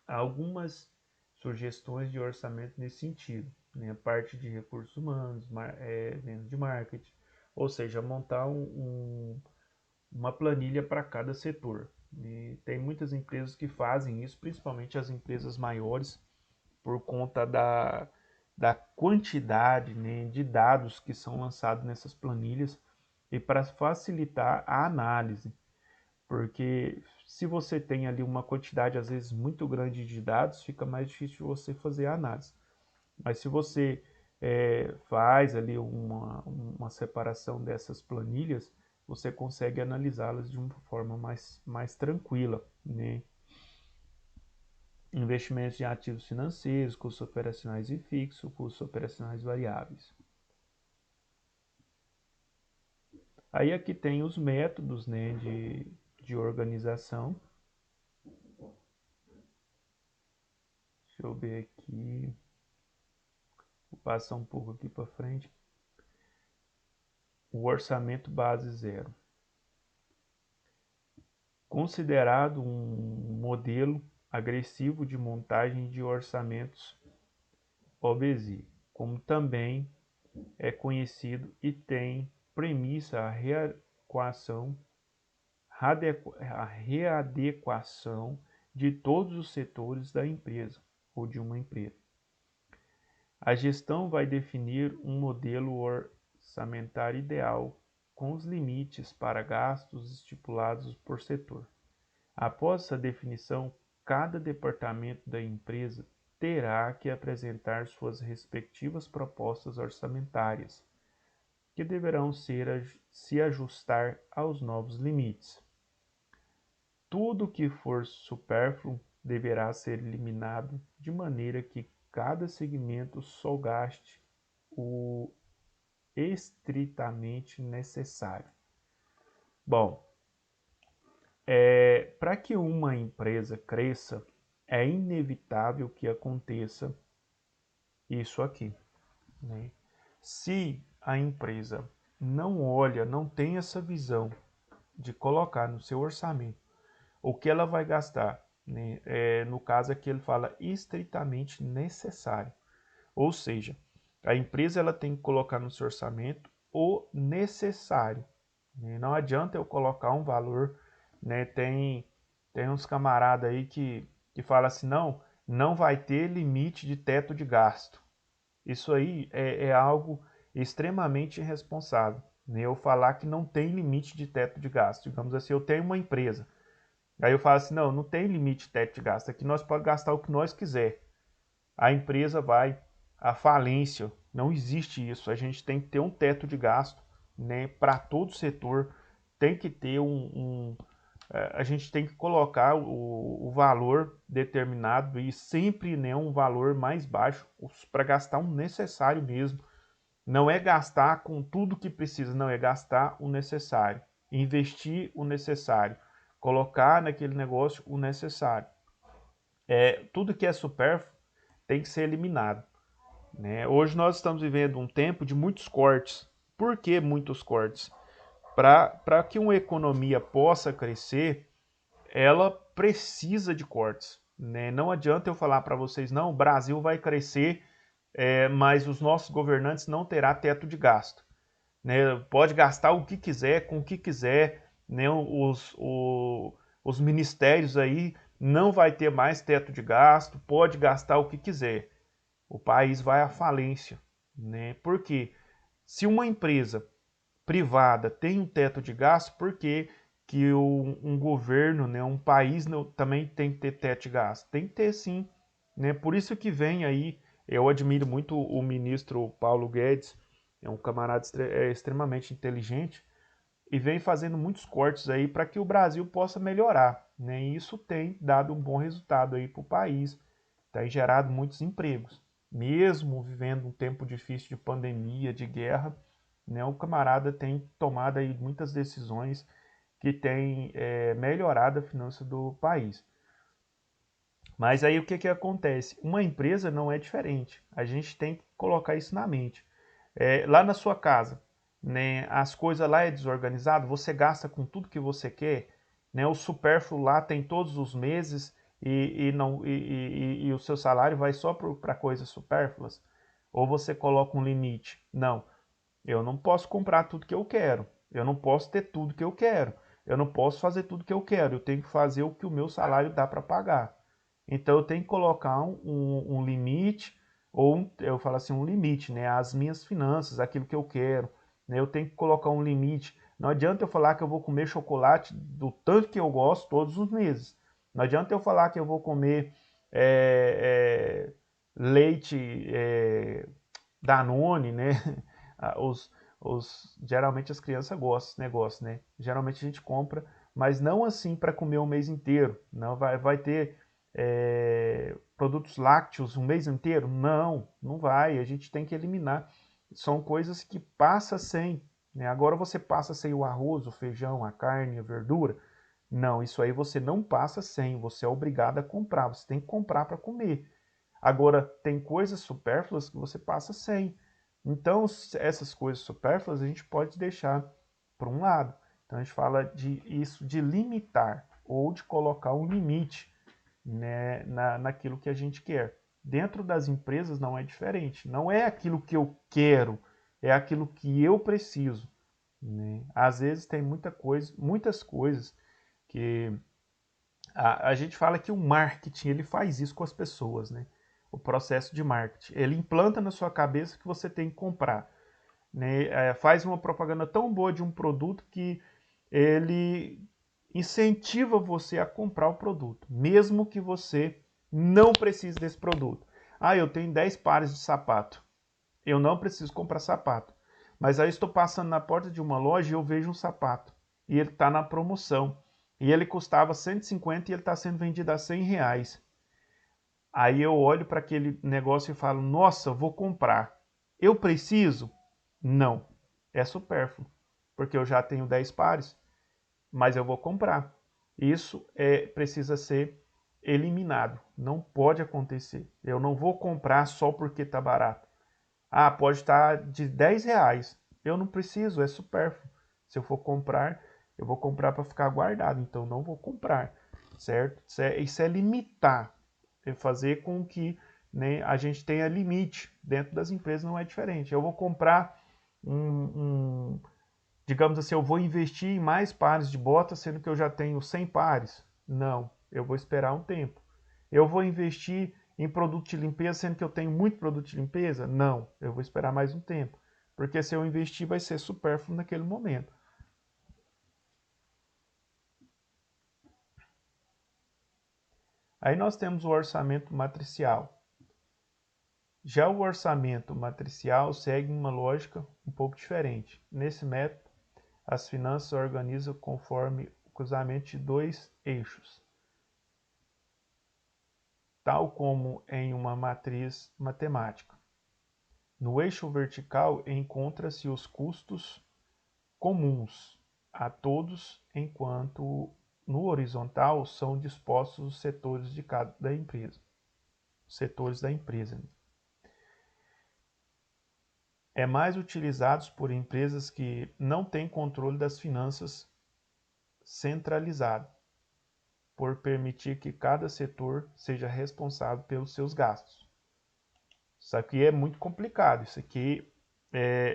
Há algumas sugestões de orçamento nesse sentido, né, a parte de recursos humanos, vendas de marketing, ou seja, montar uma planilha para cada setor. E tem muitas empresas que fazem isso, principalmente as empresas maiores, por conta da quantidade, né, de dados que são lançados nessas planilhas. e para facilitar a análise, porque se você tem ali uma quantidade às vezes muito grande de dados, fica mais difícil de você fazer a análise. Mas se você faz ali uma separação dessas planilhas, você consegue analisá-las de uma forma mais tranquila, né? Investimentos em ativos financeiros, custos operacionais e fixos, custos operacionais variáveis. Aí aqui tem os métodos, né, de organização. Deixa eu ver aqui. Vou passar um pouco aqui para frente. O orçamento base zero. Considerado um modelo agressivo de montagem de orçamentos OBESI, como também é conhecido e tem premissa a readequação de todos os setores da empresa ou de uma empresa. A gestão vai definir um modelo orçamentário ideal com os limites para gastos estipulados por setor. Após essa definição, cada departamento da empresa terá que apresentar suas respectivas propostas orçamentárias, que deverão se ajustar aos novos limites. Tudo que for supérfluo deverá ser eliminado, de maneira que cada segmento só gaste o estritamente necessário. Bom, para que uma empresa cresça, é inevitável que aconteça isso aqui, né? Se a empresa não olha, não tem essa visão de colocar no seu orçamento o que ela vai gastar, né? No caso aqui ele fala estritamente necessário, ou seja, a empresa ela tem que colocar no seu orçamento o necessário, né? Não adianta eu colocar um valor, né? Tem uns camaradas aí que fala assim, não vai ter limite de teto de gasto. Isso aí é algo extremamente irresponsável, né? Eu falar que não tem limite de teto de gasto. Digamos assim, eu tenho uma empresa. Aí eu falo assim, não tem limite de teto de gasto. Aqui nós podemos gastar o que nós quiser. A empresa vai à falência. Não existe isso. A gente tem que ter um teto de gasto, né? Para todo setor. Tem que ter a gente tem que colocar o valor determinado e sempre, né, um valor mais baixo para gastar um necessário mesmo. Não é gastar com tudo que precisa, não, é gastar o necessário, investir o necessário, colocar naquele negócio o necessário. Tudo que é supérfluo tem que ser eliminado, né? Hoje nós estamos vivendo um tempo de muitos cortes. Por que muitos cortes? Para que uma economia possa crescer, ela precisa de cortes, né? Não adianta eu falar para vocês, não, o Brasil vai crescer, mas os nossos governantes não terá teto de gasto, né? Pode gastar o que quiser, com o que quiser, né? Os ministérios aí não vai ter mais teto de gasto, pode gastar o que quiser. O país vai à falência, né? Porque se uma empresa privada tem um teto de gasto, por que um governo, né, um país também tem que ter teto de gasto? Tem que ter sim, né? Por isso que vem aí, eu admiro muito o ministro Paulo Guedes, é um camarada extremamente inteligente e vem fazendo muitos cortes aí para que o Brasil possa melhorar, né? E isso tem dado um bom resultado aí para o país, tem gerado muitos empregos. Mesmo vivendo um tempo difícil de pandemia, de guerra, né, o camarada tem tomado aí muitas decisões que têm melhorado a finança do país. Mas aí o que acontece? Uma empresa não é diferente. A gente tem que colocar isso na mente. Lá na sua casa, né, as coisas lá é desorganizado, você gasta com tudo que você quer, né, o supérfluo lá tem todos os meses e o seu salário vai só para coisas supérfluas? Ou você coloca um limite? Não, eu não posso comprar tudo que eu quero, eu não posso ter tudo que eu quero, eu não posso fazer tudo que eu quero, eu tenho que fazer o que o meu salário dá para pagar. Então eu tenho que colocar um limite, ou eu falo assim, um limite, né? As minhas finanças, aquilo que eu quero. né? Eu tenho que colocar um limite. Não adianta eu falar que eu vou comer chocolate do tanto que eu gosto todos os meses. Não adianta eu falar que eu vou comer leite Danone, né? Ah, geralmente as crianças gostam desse negócio, né? Geralmente a gente compra, mas não assim para comer o mês inteiro. Não vai ter produtos lácteos um mês inteiro? Não, não vai. A gente tem que eliminar. São coisas que passa sem, né? Agora você passa sem o arroz, o feijão, a carne, a verdura. Não, isso aí você não passa sem. Você é obrigado a comprar. Você tem que comprar para comer. Agora, tem coisas supérfluas que você passa sem. Então, essas coisas supérfluas a gente pode deixar para um lado. Então, a gente fala de isso de limitar ou de colocar um limite, né, naquilo que a gente quer. Dentro das empresas não é diferente. Não é aquilo que eu quero, é aquilo que eu preciso, né? Às vezes tem muitas coisas que a gente fala que o marketing ele faz isso com as pessoas, né? O processo de marketing. Ele implanta na sua cabeça que você tem que comprar, né? Faz uma propaganda tão boa de um produto que ele incentiva você a comprar o produto, mesmo que você não precise desse produto. Ah, eu tenho 10 pares de sapato. Eu não preciso comprar sapato. Mas aí estou passando na porta de uma loja e eu vejo um sapato. E ele está na promoção. E ele custava 150 e ele está sendo vendido a 100 reais. Aí eu olho para aquele negócio e falo, nossa, vou comprar. Eu preciso? Não. É supérfluo. Porque eu já tenho 10 pares, mas eu vou comprar. Isso precisa ser eliminado. Não pode acontecer. Eu não vou comprar só porque está barato. Ah, pode estar de 10 reais. Eu não preciso, é supérfluo. Se eu for comprar, eu vou comprar para ficar guardado. Então não vou comprar, certo? Isso é limitar. É fazer com que, né, a gente tenha limite. Dentro das empresas não é diferente. Eu vou comprar digamos assim, eu vou investir em mais pares de botas, sendo que eu já tenho 100 pares. Não, eu vou esperar um tempo. Eu vou investir em produto de limpeza, sendo que eu tenho muito produto de limpeza? Não, eu vou esperar mais um tempo. Porque se eu investir, vai ser supérfluo naquele momento. Aí nós temos o orçamento matricial. Já o orçamento matricial segue uma lógica um pouco diferente. Nesse método, as finanças se organizam conforme o cruzamento de dois eixos, tal como em uma matriz matemática. No eixo vertical encontra-se os custos comuns a todos, enquanto no horizontal são dispostos os setores de cada empresa. Os setores da empresa. É mais utilizados por empresas que não têm controle das finanças centralizado, por permitir que cada setor seja responsável pelos seus gastos. Isso aqui é muito complicado. Isso aqui,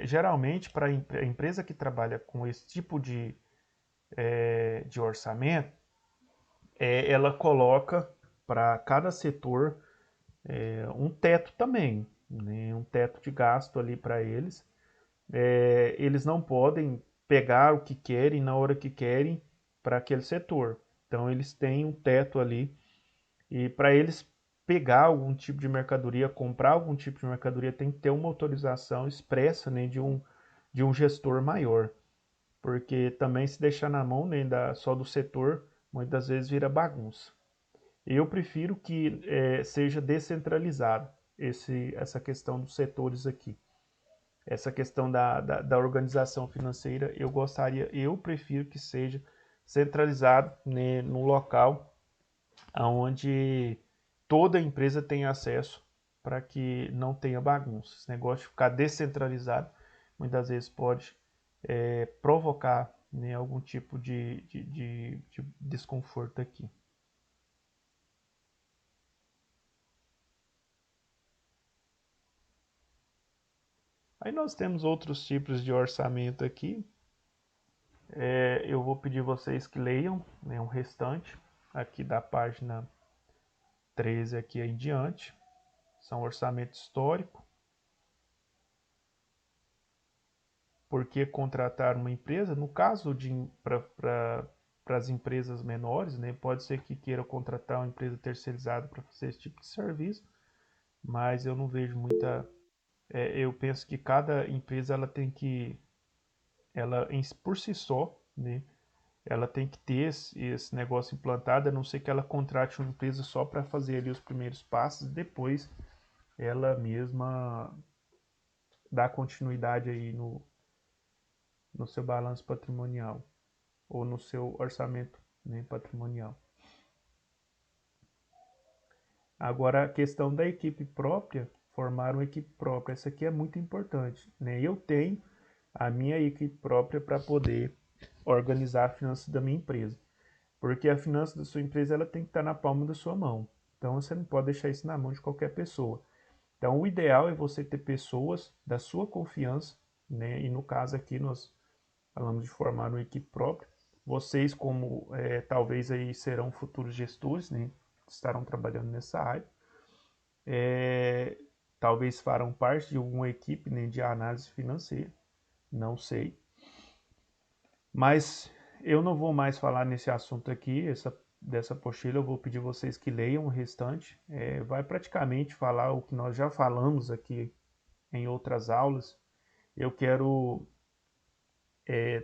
geralmente, para a empresa que trabalha com esse tipo de orçamento, ela coloca para cada setor um teto também, né? Um teto de gasto ali para eles. Eles não podem pegar o que querem na hora que querem para aquele setor. Então, eles têm um teto ali e para eles pegar algum tipo de mercadoria, comprar algum tipo de mercadoria, tem que ter uma autorização expressa, né, de um gestor maior. Porque também se deixar na mão, né, só do setor, muitas vezes vira bagunça. Eu prefiro que seja descentralizado essa questão dos setores aqui. Essa questão da organização financeira, eu prefiro que seja centralizado, né, no local onde toda a empresa tem acesso para que não tenha bagunça. Esse negócio de ficar descentralizado muitas vezes pode provocar, né, algum tipo de desconforto aqui. Aí nós temos outros tipos de orçamento aqui. Eu vou pedir vocês que leiam, né, o restante aqui da página 13 aqui em diante. São orçamento histórico, por que contratar uma empresa. No caso para as empresas menores, né, pode ser que queira contratar uma empresa terceirizada para fazer esse tipo de serviço, mas eu não vejo muita. Eu penso que cada empresa ela tem que, por si só, né, ela tem que ter esse negócio implantado, a não ser que ela contrate uma empresa só para fazer ali os primeiros passos, e depois ela mesma dá continuidade aí no seu balanço patrimonial ou no seu orçamento, né, patrimonial. Agora, a questão da equipe própria, formar uma equipe própria, essa aqui é muito importante, né? Eu tenho a minha equipe própria para poder organizar a finança da minha empresa, porque a finança da sua empresa ela tem que estar na palma da sua mão. Então você não pode deixar isso na mão de qualquer pessoa. Então o ideal é você ter pessoas da sua confiança, né? E no caso aqui nós falamos de formar uma equipe própria. Vocês como talvez aí serão futuros gestores, né? Estarão trabalhando nessa área. Talvez farão parte de alguma equipe, né, de análise financeira, não sei. Mas eu não vou mais falar nesse assunto aqui, dessa apostila, eu vou pedir vocês que leiam o restante. Vai praticamente falar o que nós já falamos aqui em outras aulas. Eu quero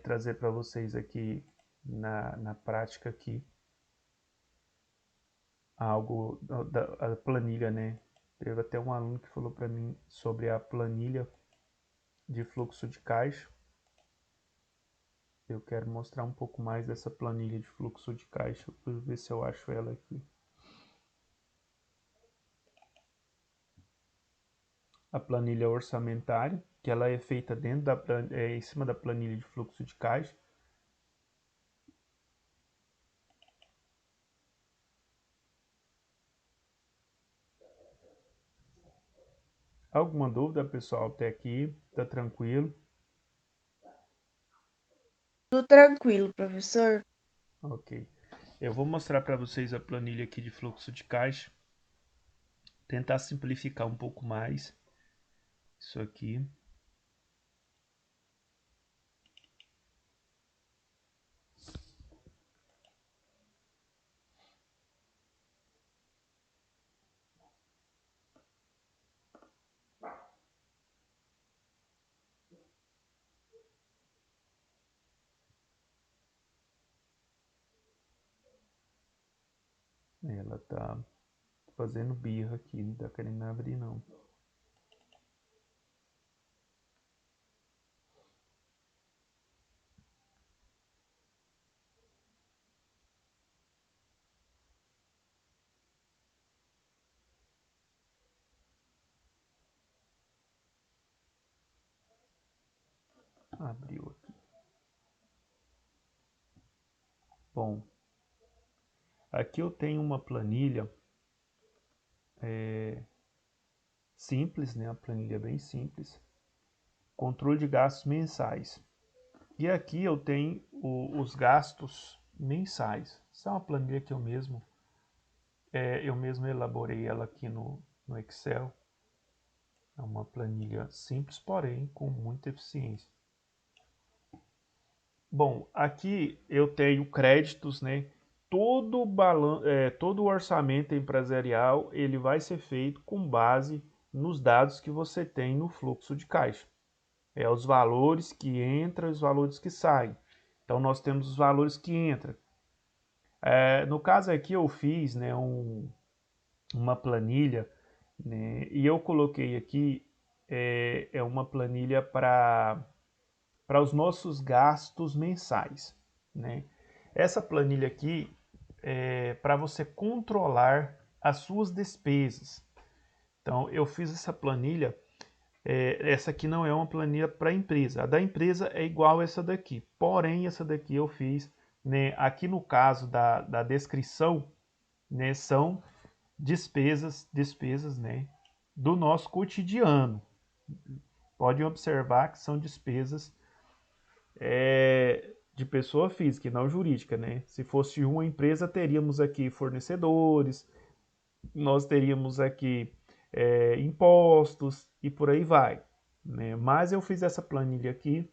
trazer para vocês aqui na prática aqui algo da planilha, né? Teve até um aluno que falou para mim sobre a planilha de fluxo de caixa. Eu quero mostrar um pouco mais dessa planilha de fluxo de caixa. Vou ver se eu acho ela aqui. A planilha orçamentária, que ela é feita dentro em cima da planilha de fluxo de caixa. Alguma dúvida, pessoal, até aqui? Tá tranquilo? Tudo tranquilo, professor. Ok. Eu vou mostrar para vocês a planilha aqui de fluxo de caixa. Tentar simplificar um pouco mais isso aqui. Ela tá fazendo birra aqui, não tá querendo abrir não. Abriu aqui. Bom, aqui eu tenho uma planilha simples, né? A planilha é bem simples. Controle de gastos mensais. E aqui eu tenho os gastos mensais. Essa é uma planilha que eu mesmo elaborei ela aqui no Excel. É uma planilha simples, porém com muita eficiência. Bom, aqui eu tenho créditos, né? Todo o orçamento empresarial ele vai ser feito com base nos dados que você tem no fluxo de caixa. Os valores que entram e os valores que saem. Então nós temos os valores que entram. No caso aqui eu fiz, né, uma planilha, né, e eu coloquei aqui uma planilha para os nossos gastos mensais, né? Essa planilha aqui é para você controlar as suas despesas. Então eu fiz essa planilha. Essa aqui não é uma planilha para a empresa. A da empresa é igual a essa daqui. Porém, essa daqui eu fiz, né, aqui no caso da descrição, né, são despesas, né, do nosso cotidiano. Podem observar que são despesas de pessoa física e não jurídica, né? Se fosse uma empresa, teríamos aqui fornecedores, nós teríamos aqui impostos e por aí vai, né? Mas eu fiz essa planilha aqui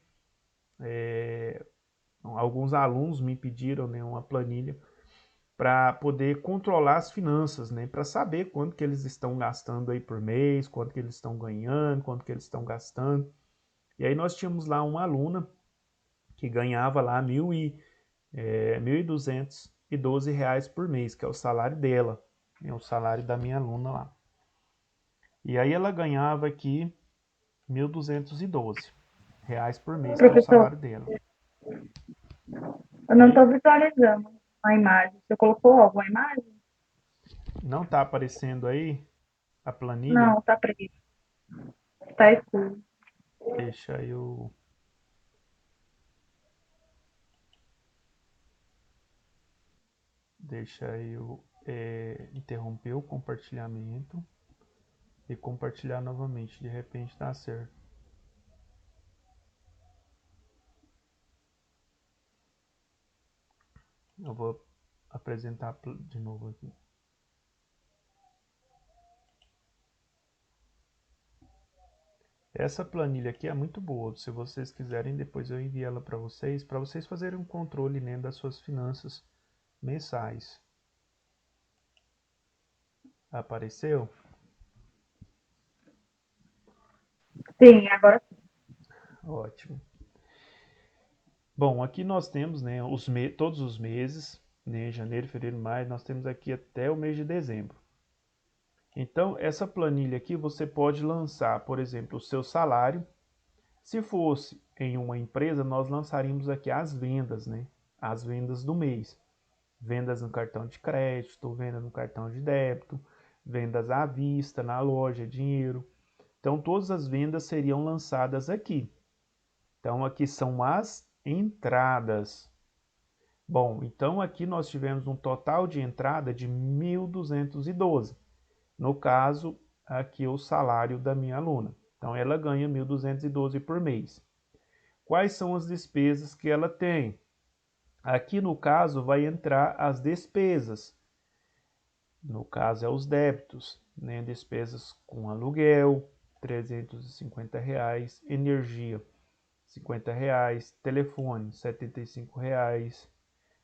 alguns alunos me pediram, né, uma planilha para poder controlar as finanças, né, para saber quanto que eles estão gastando aí por mês, quanto que eles estão ganhando, quanto que eles estão gastando. E aí nós tínhamos lá uma aluna que ganhava lá R$ 1.212 por mês, que é o salário dela, é o salário da minha aluna lá. E aí ela ganhava aqui R$ 1.212 por mês, que é o Professor, salário dela. eu não Oi? estou visualizando a imagem. Você colocou alguma imagem? Não está aparecendo aí a planilha? Não, tá preto. Tá escuro. Deixa eu... interromper o compartilhamento e compartilhar novamente. De repente dá certo. Eu vou apresentar de novo aqui. Essa planilha aqui é muito boa. Se vocês quiserem, depois eu envio ela para vocês fazerem um controle, né, das suas finanças mensais. Apareceu? Sim, agora sim. Ótimo. Bom, aqui nós temos, né, todos os meses, né, janeiro, fevereiro, maio, nós temos aqui até o mês de dezembro. Então, essa planilha aqui você pode lançar, por exemplo, o seu salário. Se fosse em uma empresa, nós lançaríamos aqui as vendas, né? As vendas do mês. Vendas no cartão de crédito, venda no cartão de débito, vendas à vista, na loja, dinheiro. Então, todas as vendas seriam lançadas aqui. Então, aqui são as entradas. Bom, então aqui nós tivemos um total de entrada de 1.212. No caso, aqui o salário da minha aluna. Então, ela ganha 1.212 por mês. Quais são as despesas que ela tem? Aqui no caso vai entrar as despesas. No caso é os débitos, né? Despesas com aluguel, R$ 350, energia, R$ 50, telefone, R$ 75,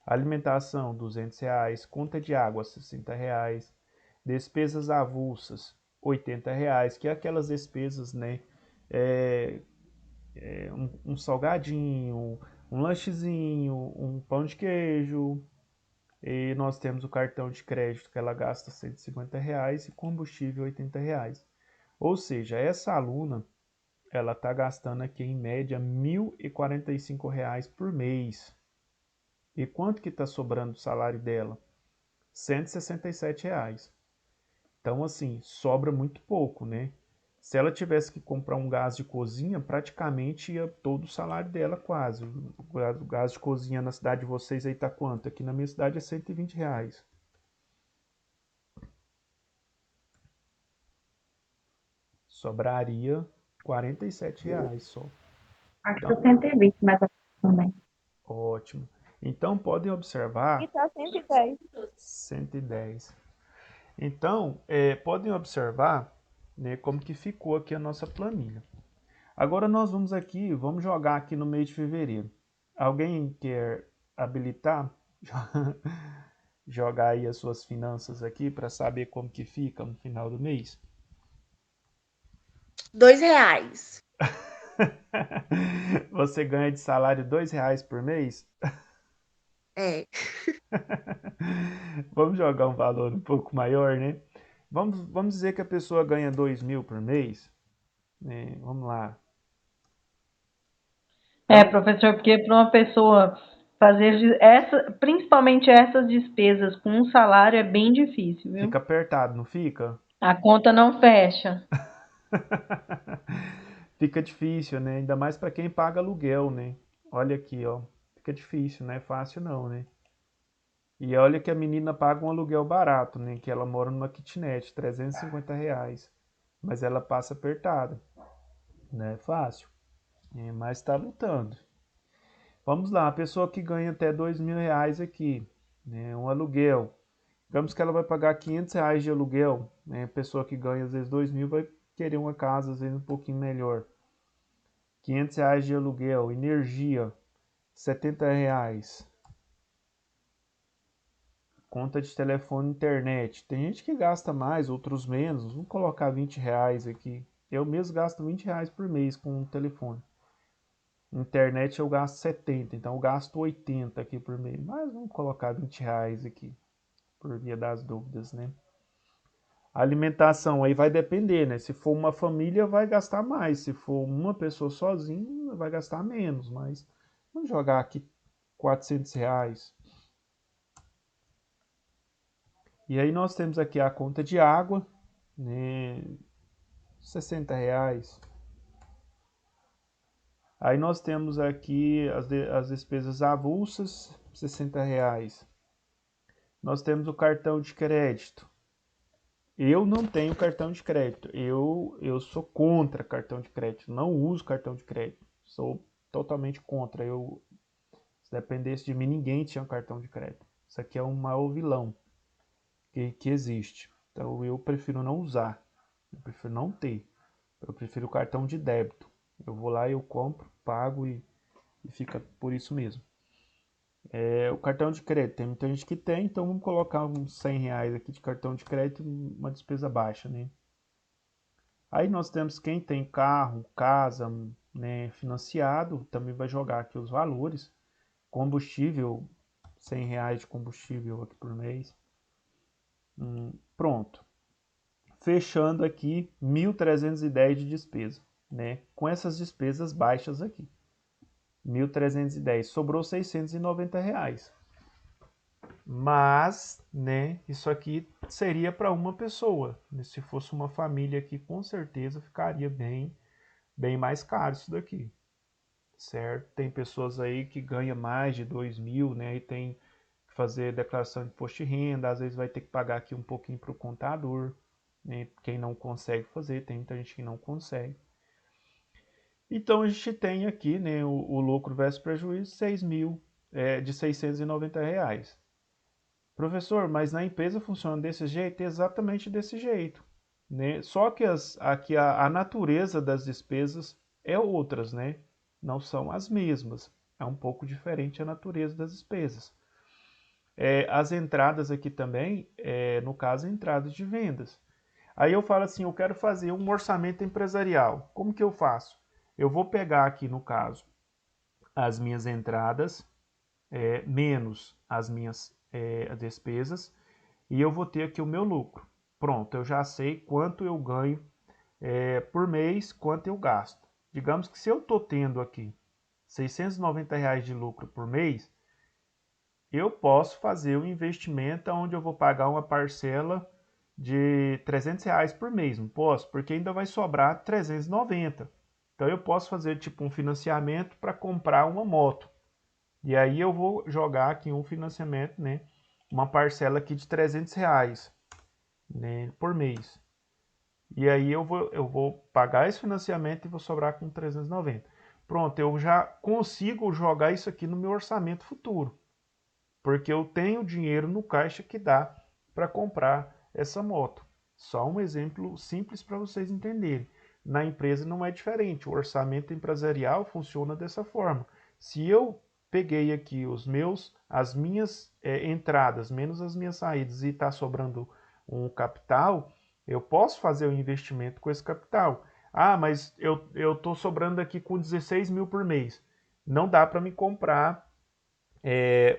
alimentação, R$ 200, conta de água, R$ 60, despesas avulsas, R$ 80, que é aquelas despesas, né? É, um salgadinho, um lanchezinho, um pão de queijo. E nós temos o cartão de crédito que ela gasta R$ 150 e combustível R$ 80. Ou seja, essa aluna, ela está gastando aqui em média R$ 1.045 por mês. E quanto que está sobrando do salário dela? R$ 167. Então, assim, sobra muito pouco, né? Se ela tivesse que comprar um gás de cozinha, praticamente ia todo o salário dela quase. O gás de cozinha na cidade de vocês aí tá quanto? Aqui na minha cidade é R$ 120. Sobraria R$ 47 só. Acho que Então, é 120, mas também. ótimo. Então, podem E observar tá 110. 110. Então, podem observar, né, como que ficou aqui a nossa planilha. Agora nós vamos aqui, vamos jogar aqui no mês de fevereiro. Alguém quer habilitar? Jogar aí as suas finanças aqui para saber como que fica no final do mês? R$ 2. Você ganha de salário R$ 2 por mês? É. Vamos jogar um valor um pouco maior, né? Vamos dizer que a pessoa ganha 2.000 por mês, né? Vamos lá. É, Então, professor, porque para uma pessoa fazer principalmente essas despesas com um salário é bem difícil, fica viu? apertado, não fica? A conta não fecha. Fica difícil, né? Ainda mais para quem paga aluguel, né? Olha aqui, ó. Fica difícil, não é fácil não, né? E olha que a menina paga um aluguel barato, né? Que ela mora numa kitnet, R$ 350. Mas ela passa apertada. Não é fácil. Mas está lutando. Vamos lá, a pessoa que ganha até R$ 2.000 aqui, né? Um aluguel. Digamos que ela vai pagar R$ 500 de aluguel, né? A pessoa que ganha às vezes 2.000 vai querer uma casa às vezes um pouquinho melhor. R$ 500 de aluguel, energia, R$ 70. Conta de telefone e internet. Tem gente que gasta mais, outros menos. Vamos colocar R$ 20 aqui. Eu mesmo gasto R$ 20 por mês com o telefone. Internet eu gasto 70, então eu gasto 80 aqui por mês. Mas vamos colocar R$ 20 aqui, por via das dúvidas, né? A alimentação aí vai depender, né? Se for uma família, vai gastar mais. Se for uma pessoa sozinha, vai gastar menos. Mas vamos jogar aqui R$ 400. E aí nós temos aqui a conta de água, né? R$ 60. Aí nós temos aqui as despesas avulsas, R$ 60. Nós temos o cartão de crédito. Eu não tenho cartão de crédito. Eu sou contra cartão de crédito. Não uso cartão de crédito. Sou totalmente contra. Se dependesse de mim, ninguém tinha um cartão de crédito. Isso aqui é um maior vilão que existe. Então eu prefiro não usar. Eu prefiro não ter. Eu prefiro o cartão de débito. Eu vou lá, eu compro, pago e fica por isso mesmo. O cartão de crédito, tem muita gente que tem, então vamos colocar uns R$ 100 aqui de cartão de crédito, uma despesa baixa, né? Aí nós temos quem tem carro, casa, né, financiado, também vai jogar aqui os valores. Combustível, R$ 100 de combustível aqui por mês. Pronto. Fechando aqui, 1.310 de despesa, né? Com essas despesas baixas aqui. 1.310, sobrou R$ 690. Mas, né, isso aqui seria para uma pessoa. Se fosse uma família aqui, com certeza ficaria bem mais caro isso daqui. Certo? Tem pessoas aí que ganham mais de 2.000, né, e tem que fazer declaração de imposto de renda, às vezes vai ter que pagar aqui um pouquinho para o contador, né, quem não consegue fazer, tem muita gente que não consegue. Então a gente tem aqui, né, o lucro versus prejuízo, de R$ 690. Professor, mas na empresa funciona desse jeito? Exatamente desse jeito, né? Só que aqui a natureza das despesas é outras, né? Não são as mesmas. É um pouco diferente a natureza das despesas. As entradas aqui também, no caso, entradas de vendas. Aí eu falo assim, eu quero fazer um orçamento empresarial. Como que eu faço? Eu vou pegar aqui, no caso, as minhas entradas, menos as minhas despesas, e eu vou ter aqui o meu lucro. Pronto, eu já sei quanto eu ganho por mês, quanto eu gasto. Digamos que se eu estou tendo aqui R$ 690 de lucro por mês, eu posso fazer um investimento onde eu vou pagar uma parcela de R$ 300 por mês. Não posso, porque ainda vai sobrar 390. Então eu posso fazer tipo um financiamento para comprar uma moto. E aí eu vou jogar aqui um financiamento, né? Uma parcela aqui de R$ 300, né, por mês. E aí eu vou pagar esse financiamento e vou sobrar com 390. Pronto, eu já consigo jogar isso aqui no meu orçamento futuro. Porque eu tenho dinheiro no caixa que dá para comprar essa moto. Só um exemplo simples para vocês entenderem. Na empresa não é diferente. O orçamento empresarial funciona dessa forma. Se eu peguei aqui as minhas entradas menos as minhas saídas e está sobrando um capital, eu posso fazer um investimento com esse capital. Ah, mas eu estou sobrando aqui com 16 mil por mês. Não dá para me comprar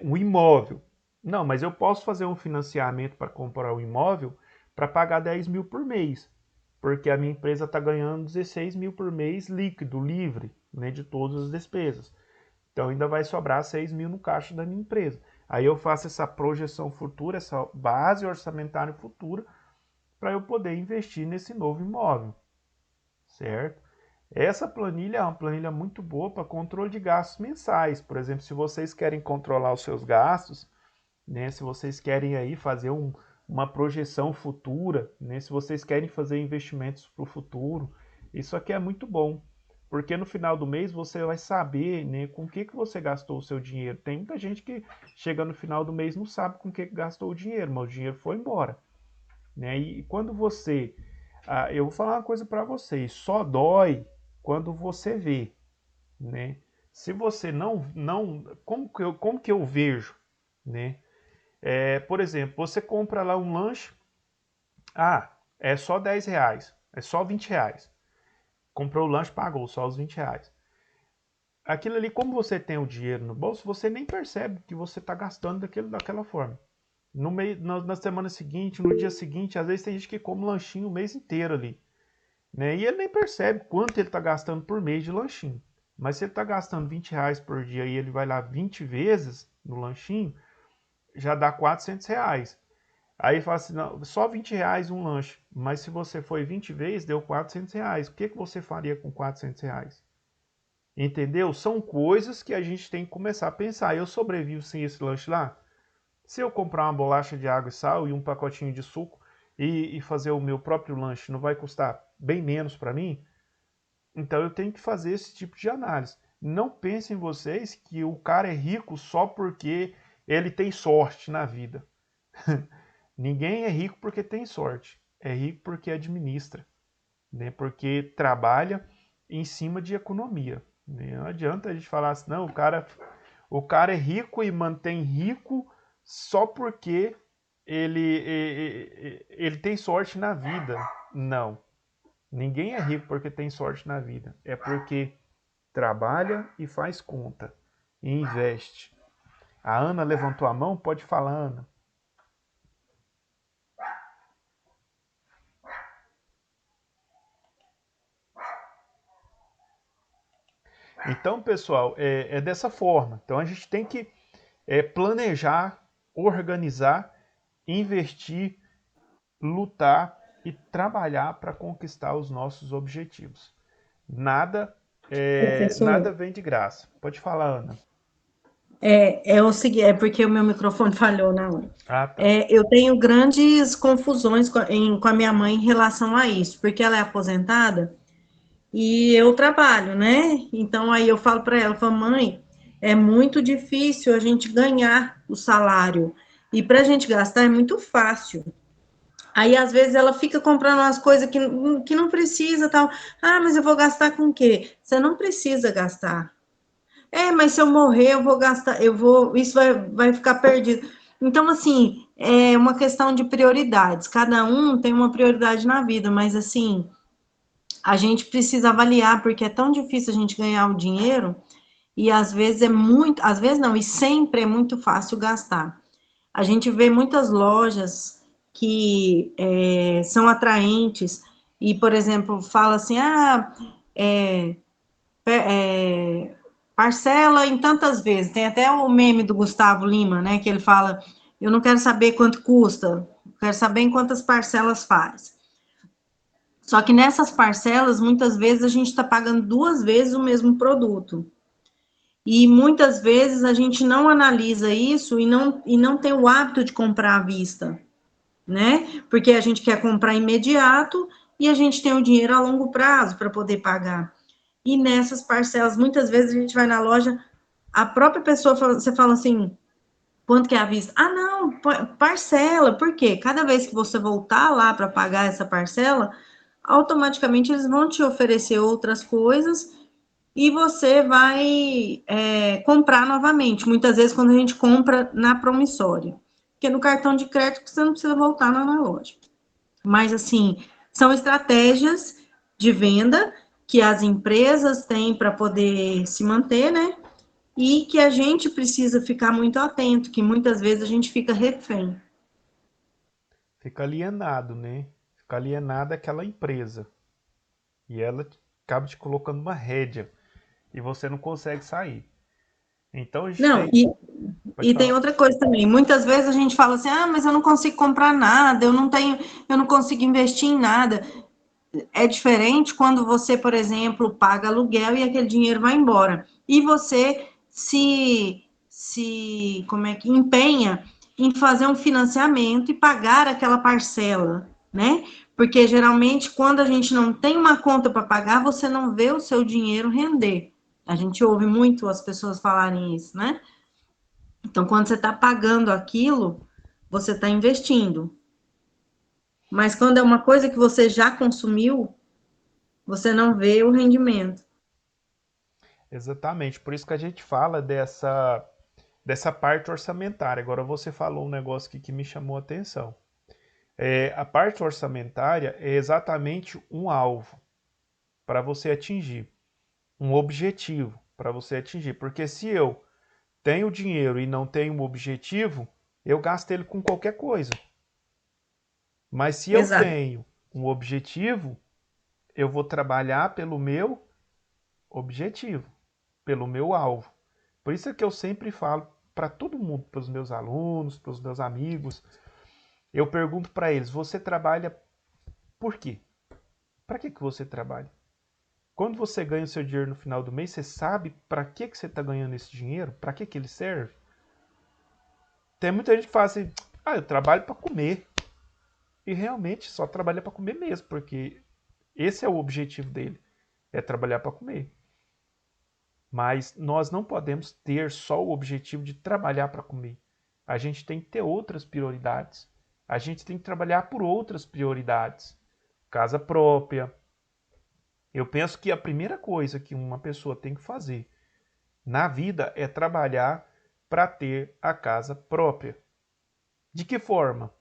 um imóvel. Não, mas eu posso fazer um financiamento para comprar um imóvel para pagar 10 mil por mês. Porque a minha empresa está ganhando 16 mil por mês líquido, livre, né, de todas as despesas. Então ainda vai sobrar 6 mil no caixa da minha empresa. Aí eu faço essa projeção futura, essa base orçamentária futura, para eu poder investir nesse novo imóvel. Certo? Essa planilha é uma planilha muito boa para controle de gastos mensais. Por exemplo, se vocês querem controlar os seus gastos, né, se vocês querem aí fazer uma projeção futura, né, se vocês querem fazer investimentos para o futuro, isso aqui é muito bom. Porque no final do mês você vai saber, né, com o que você gastou o seu dinheiro. Tem muita gente que chega no final do mês e não sabe com o que gastou o dinheiro, mas o dinheiro foi embora. Né? E quando você... eu vou falar uma coisa para vocês. Só dói quando você vê. né? Se você não, como que eu vejo, né? Por exemplo, você compra lá um lanche, é só R$ 10, é só R$ 20. Comprou o lanche, pagou só os R$ 20. Aquilo ali, como você tem o dinheiro no bolso, você nem percebe que você está gastando daquela forma. Na semana seguinte, no dia seguinte, às vezes tem gente que come lanchinho o mês inteiro ali, né? E ele nem percebe quanto ele está gastando por mês de lanchinho. Mas se ele está gastando R$ 20 por dia e ele vai lá 20 vezes no lanchinho, já dá R$ 400. Aí fala assim, não, só R$ 20 um lanche. Mas se você foi 20 vezes, deu R$ 400. O que você faria com R$ 400? Entendeu? São coisas que a gente tem que começar a pensar. Eu sobrevivo sem esse lanche lá? Se eu comprar uma bolacha de água e sal e um pacotinho de suco e fazer o meu próprio lanche, não vai custar bem menos para mim? Então eu tenho que fazer esse tipo de análise. Não pensem vocês que o cara é rico só porque ele tem sorte na vida. Ninguém é rico porque tem sorte. É rico porque administra, né? Porque trabalha em cima de economia. Né? Não adianta a gente falar assim, não, o cara é rico e mantém rico só porque ele tem sorte na vida. Não. Ninguém é rico porque tem sorte na vida. É porque trabalha e faz conta. E investe. A Ana levantou a mão? Pode falar, Ana. Então, pessoal, é dessa forma. Então, a gente tem que planejar, organizar, investir, lutar e trabalhar para conquistar os nossos objetivos. Nada Professor, vem de graça. Pode falar, Ana. é o seguinte, é porque o meu microfone falhou na hora. Ah, tá. Eu tenho grandes confusões com a minha mãe em relação a isso, porque ela é aposentada e eu trabalho, né? Então aí eu falo para ela, falo, mãe, é muito difícil a gente ganhar o salário e para a gente gastar é muito fácil. Aí às vezes ela fica comprando umas coisas que não precisa, tal. Ah, mas eu vou gastar com o quê? Você não precisa gastar. Mas se eu morrer, eu vou gastar, isso vai ficar perdido. Então, assim, é uma questão de prioridades. Cada um tem uma prioridade na vida, mas assim, a gente precisa avaliar, porque é tão difícil a gente ganhar o dinheiro, e às vezes às vezes não, e sempre é muito fácil gastar. A gente vê muitas lojas que são atraentes, e, por exemplo, fala assim, é, parcela em tantas vezes. Tem até o meme do Gustavo Lima, né? Que ele fala: eu não quero saber quanto custa, quero saber em quantas parcelas faz. Só que nessas parcelas, muitas vezes a gente está pagando 2 vezes o mesmo produto. E muitas vezes a gente não analisa isso e não tem o hábito de comprar à vista, né? Porque a gente quer comprar imediato e a gente tem o dinheiro a longo prazo para poder pagar. E nessas parcelas, muitas vezes a gente vai na loja, a própria pessoa, você fala assim, quanto que é a vista? Ah, não, parcela, por quê? Cada vez que você voltar lá para pagar essa parcela, automaticamente eles vão te oferecer outras coisas e você vai comprar novamente. Muitas vezes quando a gente compra na promissória, porque no cartão de crédito você não precisa voltar lá na loja. Mas, assim, são estratégias de venda que as empresas têm para poder se manter, né? E que a gente precisa ficar muito atento, que muitas vezes a gente fica refém. Fica alienado, né? Fica alienado àquela empresa. E ela acaba te colocando uma rédea. E você não consegue sair. Então a gente Não, tem. Pode e tem falar. outra coisa também. Muitas vezes a gente fala assim, mas eu não consigo comprar nada, eu não consigo investir em nada. É diferente quando você, por exemplo, paga aluguel e aquele dinheiro vai embora. E você como é que empenha em fazer um financiamento e pagar aquela parcela, né? Porque geralmente quando a gente não tem uma conta para pagar, você não vê o seu dinheiro render. A gente ouve muito as pessoas falarem isso, né? Então, quando você está pagando aquilo, você está investindo. Mas quando é uma coisa que você já consumiu, você não vê o rendimento. Exatamente. Por isso que a gente fala dessa parte orçamentária. Agora você falou um negócio aqui que me chamou a atenção. A parte orçamentária é exatamente um alvo para você atingir, um objetivo para você atingir. Porque se eu tenho dinheiro e não tenho um objetivo, eu gasto ele com qualquer coisa. Mas se eu Exato. tenho um objetivo, eu vou trabalhar pelo meu objetivo, pelo meu alvo. Por isso é que eu sempre falo para todo mundo, para os meus alunos, para os meus amigos, eu pergunto para eles: você trabalha por quê? Para que você trabalha? Quando você ganha o seu dinheiro no final do mês, você sabe para que você está ganhando esse dinheiro? Para que ele serve? Tem muita gente que fala assim: eu trabalho para comer. E realmente só trabalha para comer mesmo, porque esse é o objetivo dele, é trabalhar para comer. Mas nós não podemos ter só o objetivo de trabalhar para comer. A gente tem que ter outras prioridades. A gente tem que trabalhar por outras prioridades. Casa própria. Eu penso que a primeira coisa que uma pessoa tem que fazer na vida é trabalhar para ter a casa própria. De que forma?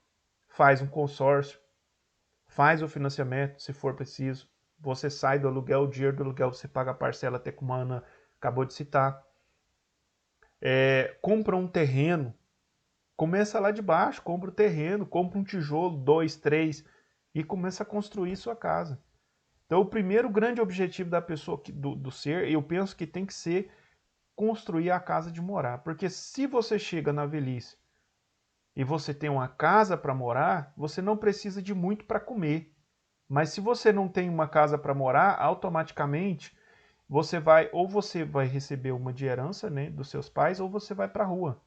Faz um consórcio, faz o financiamento, se for preciso. Você sai do aluguel, o dinheiro do aluguel você paga a parcela, até como a Ana acabou de citar. Compra um terreno, começa lá de baixo, compra o terreno, compra um tijolo, 2, 3 e começa a construir sua casa. Então o primeiro grande objetivo da pessoa, do ser, eu penso que tem que ser construir a casa de morar. Porque se você chega na velhice e você tem uma casa para morar, você não precisa de muito para comer. Mas se você não tem uma casa para morar, automaticamente você vai receber uma de herança, né, dos seus pais, ou você vai para a rua.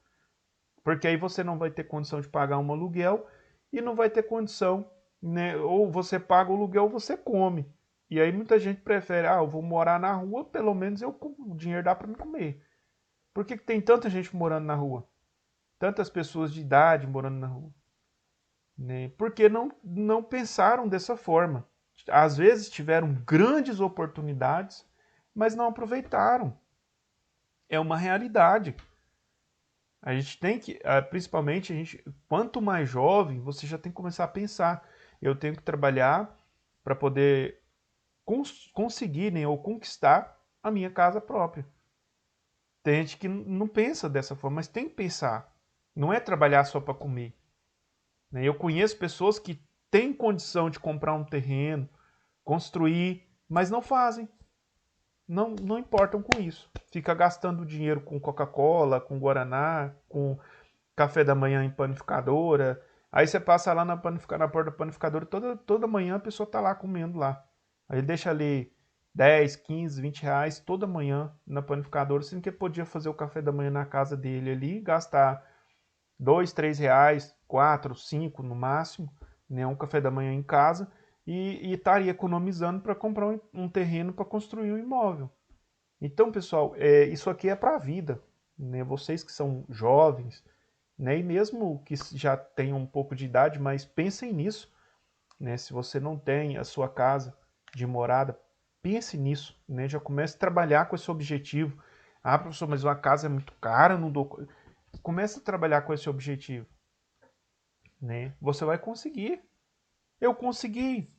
Porque aí você não vai ter condição de pagar um aluguel e não vai ter condição, né, ou você paga o aluguel ou você come. E aí muita gente prefere: eu vou morar na rua, pelo menos o dinheiro dá para me comer. Por que tem tanta gente morando na rua? Tantas pessoas de idade morando na rua? Né? Porque não pensaram dessa forma. Às vezes tiveram grandes oportunidades, mas não aproveitaram. É uma realidade. A gente tem que, principalmente, quanto mais jovem, você já tem que começar a pensar: eu tenho que trabalhar para poder conseguir, né, ou conquistar a minha casa própria. Tem gente que não pensa dessa forma, mas tem que pensar. Não é trabalhar só para comer. Eu conheço pessoas que têm condição de comprar um terreno, construir, mas não fazem. Não importam com isso. Fica gastando dinheiro com Coca-Cola, com Guaraná, com café da manhã em panificadora. Aí você passa lá na porta da panificadora, toda manhã a pessoa está lá comendo lá. Aí ele deixa ali 10, 15, 20 reais toda manhã na panificadora, sendo que ele podia fazer o café da manhã na casa dele ali, gastar 2, 3 reais, 4, 5 no máximo, né, um café da manhã em casa, e estaria economizando para comprar um terreno para construir um imóvel. Então, pessoal, isso aqui é para a vida. Né? Vocês que são jovens, né, e mesmo que já tenham um pouco de idade, mas pensem nisso. Né? Se você não tem a sua casa de morada, pense nisso. Né? Já comece a trabalhar com esse objetivo. Professor, mas uma casa é muito cara, não dou... Comece a trabalhar com esse objetivo. Né? Você vai conseguir. Eu consegui.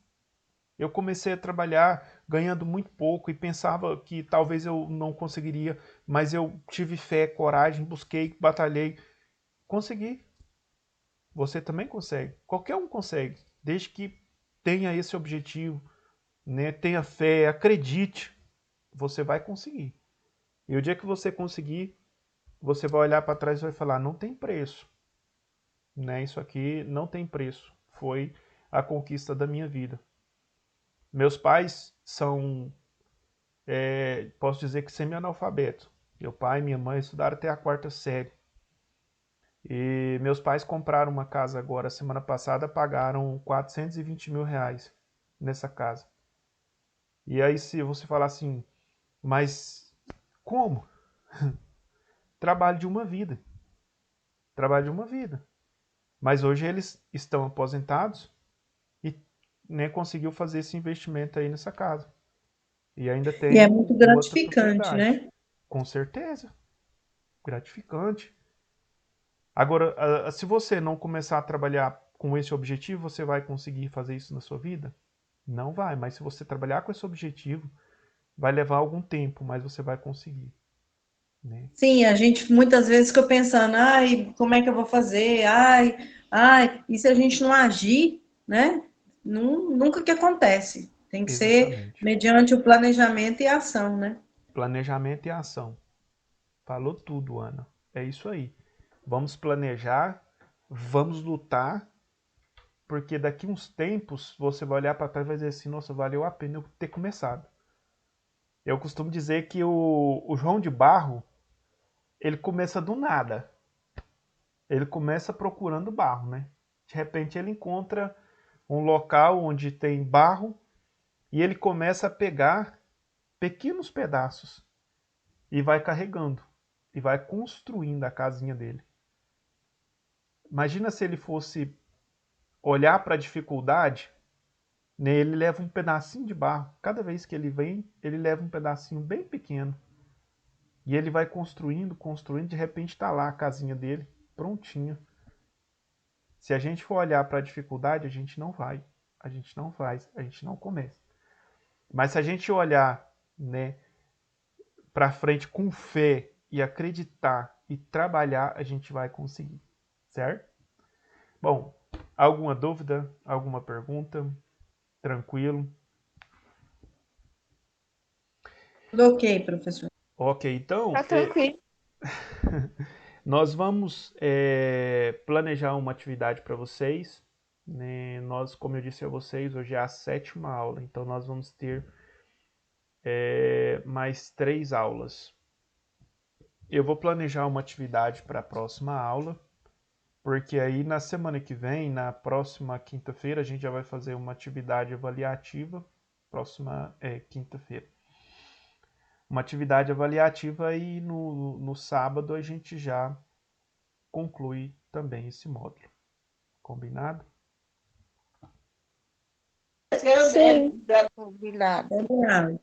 Eu comecei a trabalhar ganhando muito pouco e pensava que talvez eu não conseguiria, mas eu tive fé, coragem, busquei, batalhei. Consegui. Você também consegue. Qualquer um consegue, desde que tenha esse objetivo, né? Tenha fé, acredite, você vai conseguir. E o dia que você conseguir, você vai olhar para trás e vai falar: não tem preço. Né? Isso aqui não tem preço. Foi a conquista da minha vida. Meus pais são, posso dizer que semi-analfabetos. Meu pai e minha mãe estudaram até a 4ª série. E meus pais compraram uma casa agora, semana passada, pagaram 420 mil reais nessa casa. E aí se você falar assim: mas como? Trabalho de uma vida. Trabalho de uma vida. Mas hoje eles estão aposentados e, né, conseguiu fazer esse investimento aí nessa casa. E ainda tem E é muito uma outra gratificante, propriedade. né? Com certeza. Gratificante. Agora, se você não começar a trabalhar com esse objetivo, você vai conseguir fazer isso na sua vida? Não vai, mas se você trabalhar com esse objetivo, vai levar algum tempo, mas você vai conseguir, né? Sim, a gente muitas vezes fica pensando, ai, como é que eu vou fazer? Ai, e se a gente não agir, né? Nunca que acontece. Tem que ser Exatamente. mediante o planejamento e a ação, né? Planejamento e ação. Falou tudo, Ana. É isso aí. Vamos planejar, vamos lutar, porque daqui uns tempos você vai olhar para trás e vai dizer assim, nossa, valeu a pena eu ter começado. Eu costumo dizer que o João de Barro, ele começa do nada. Ele começa procurando barro, né? De repente ele encontra um local onde tem barro e ele começa a pegar pequenos pedaços e vai carregando e vai construindo a casinha dele. Imagina se ele fosse olhar para a dificuldade, né? Ele leva um pedacinho de barro. Cada vez que ele vem, ele leva um pedacinho bem pequeno. E ele vai construindo, construindo, de repente está lá a casinha dele, prontinha. Se a gente for olhar para a dificuldade, a gente não vai, a gente não faz, a gente não começa. Mas se a gente olhar, né, para frente com fé e acreditar e trabalhar, a gente vai conseguir, certo? Bom, alguma dúvida, alguma pergunta? Tranquilo? Tudo ok, professor. Ok, então Tá tranquilo. nós vamos planejar uma atividade para vocês, né? Nós, como eu disse a vocês, hoje é a 7ª aula, então nós vamos ter mais 3 aulas. Eu vou planejar uma atividade para a próxima aula, porque aí na semana que vem, na próxima quinta-feira, a gente já vai fazer uma atividade avaliativa, próxima quinta-feira. Uma atividade avaliativa e no sábado a gente já conclui também esse módulo. Combinado? Sim. Combinado.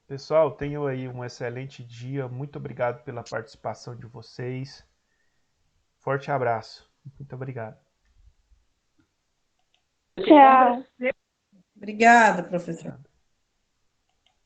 Pessoal, tenham aí um excelente dia. Muito obrigado pela participação de vocês. Forte abraço. Muito obrigado. Tchau. Obrigada, professor.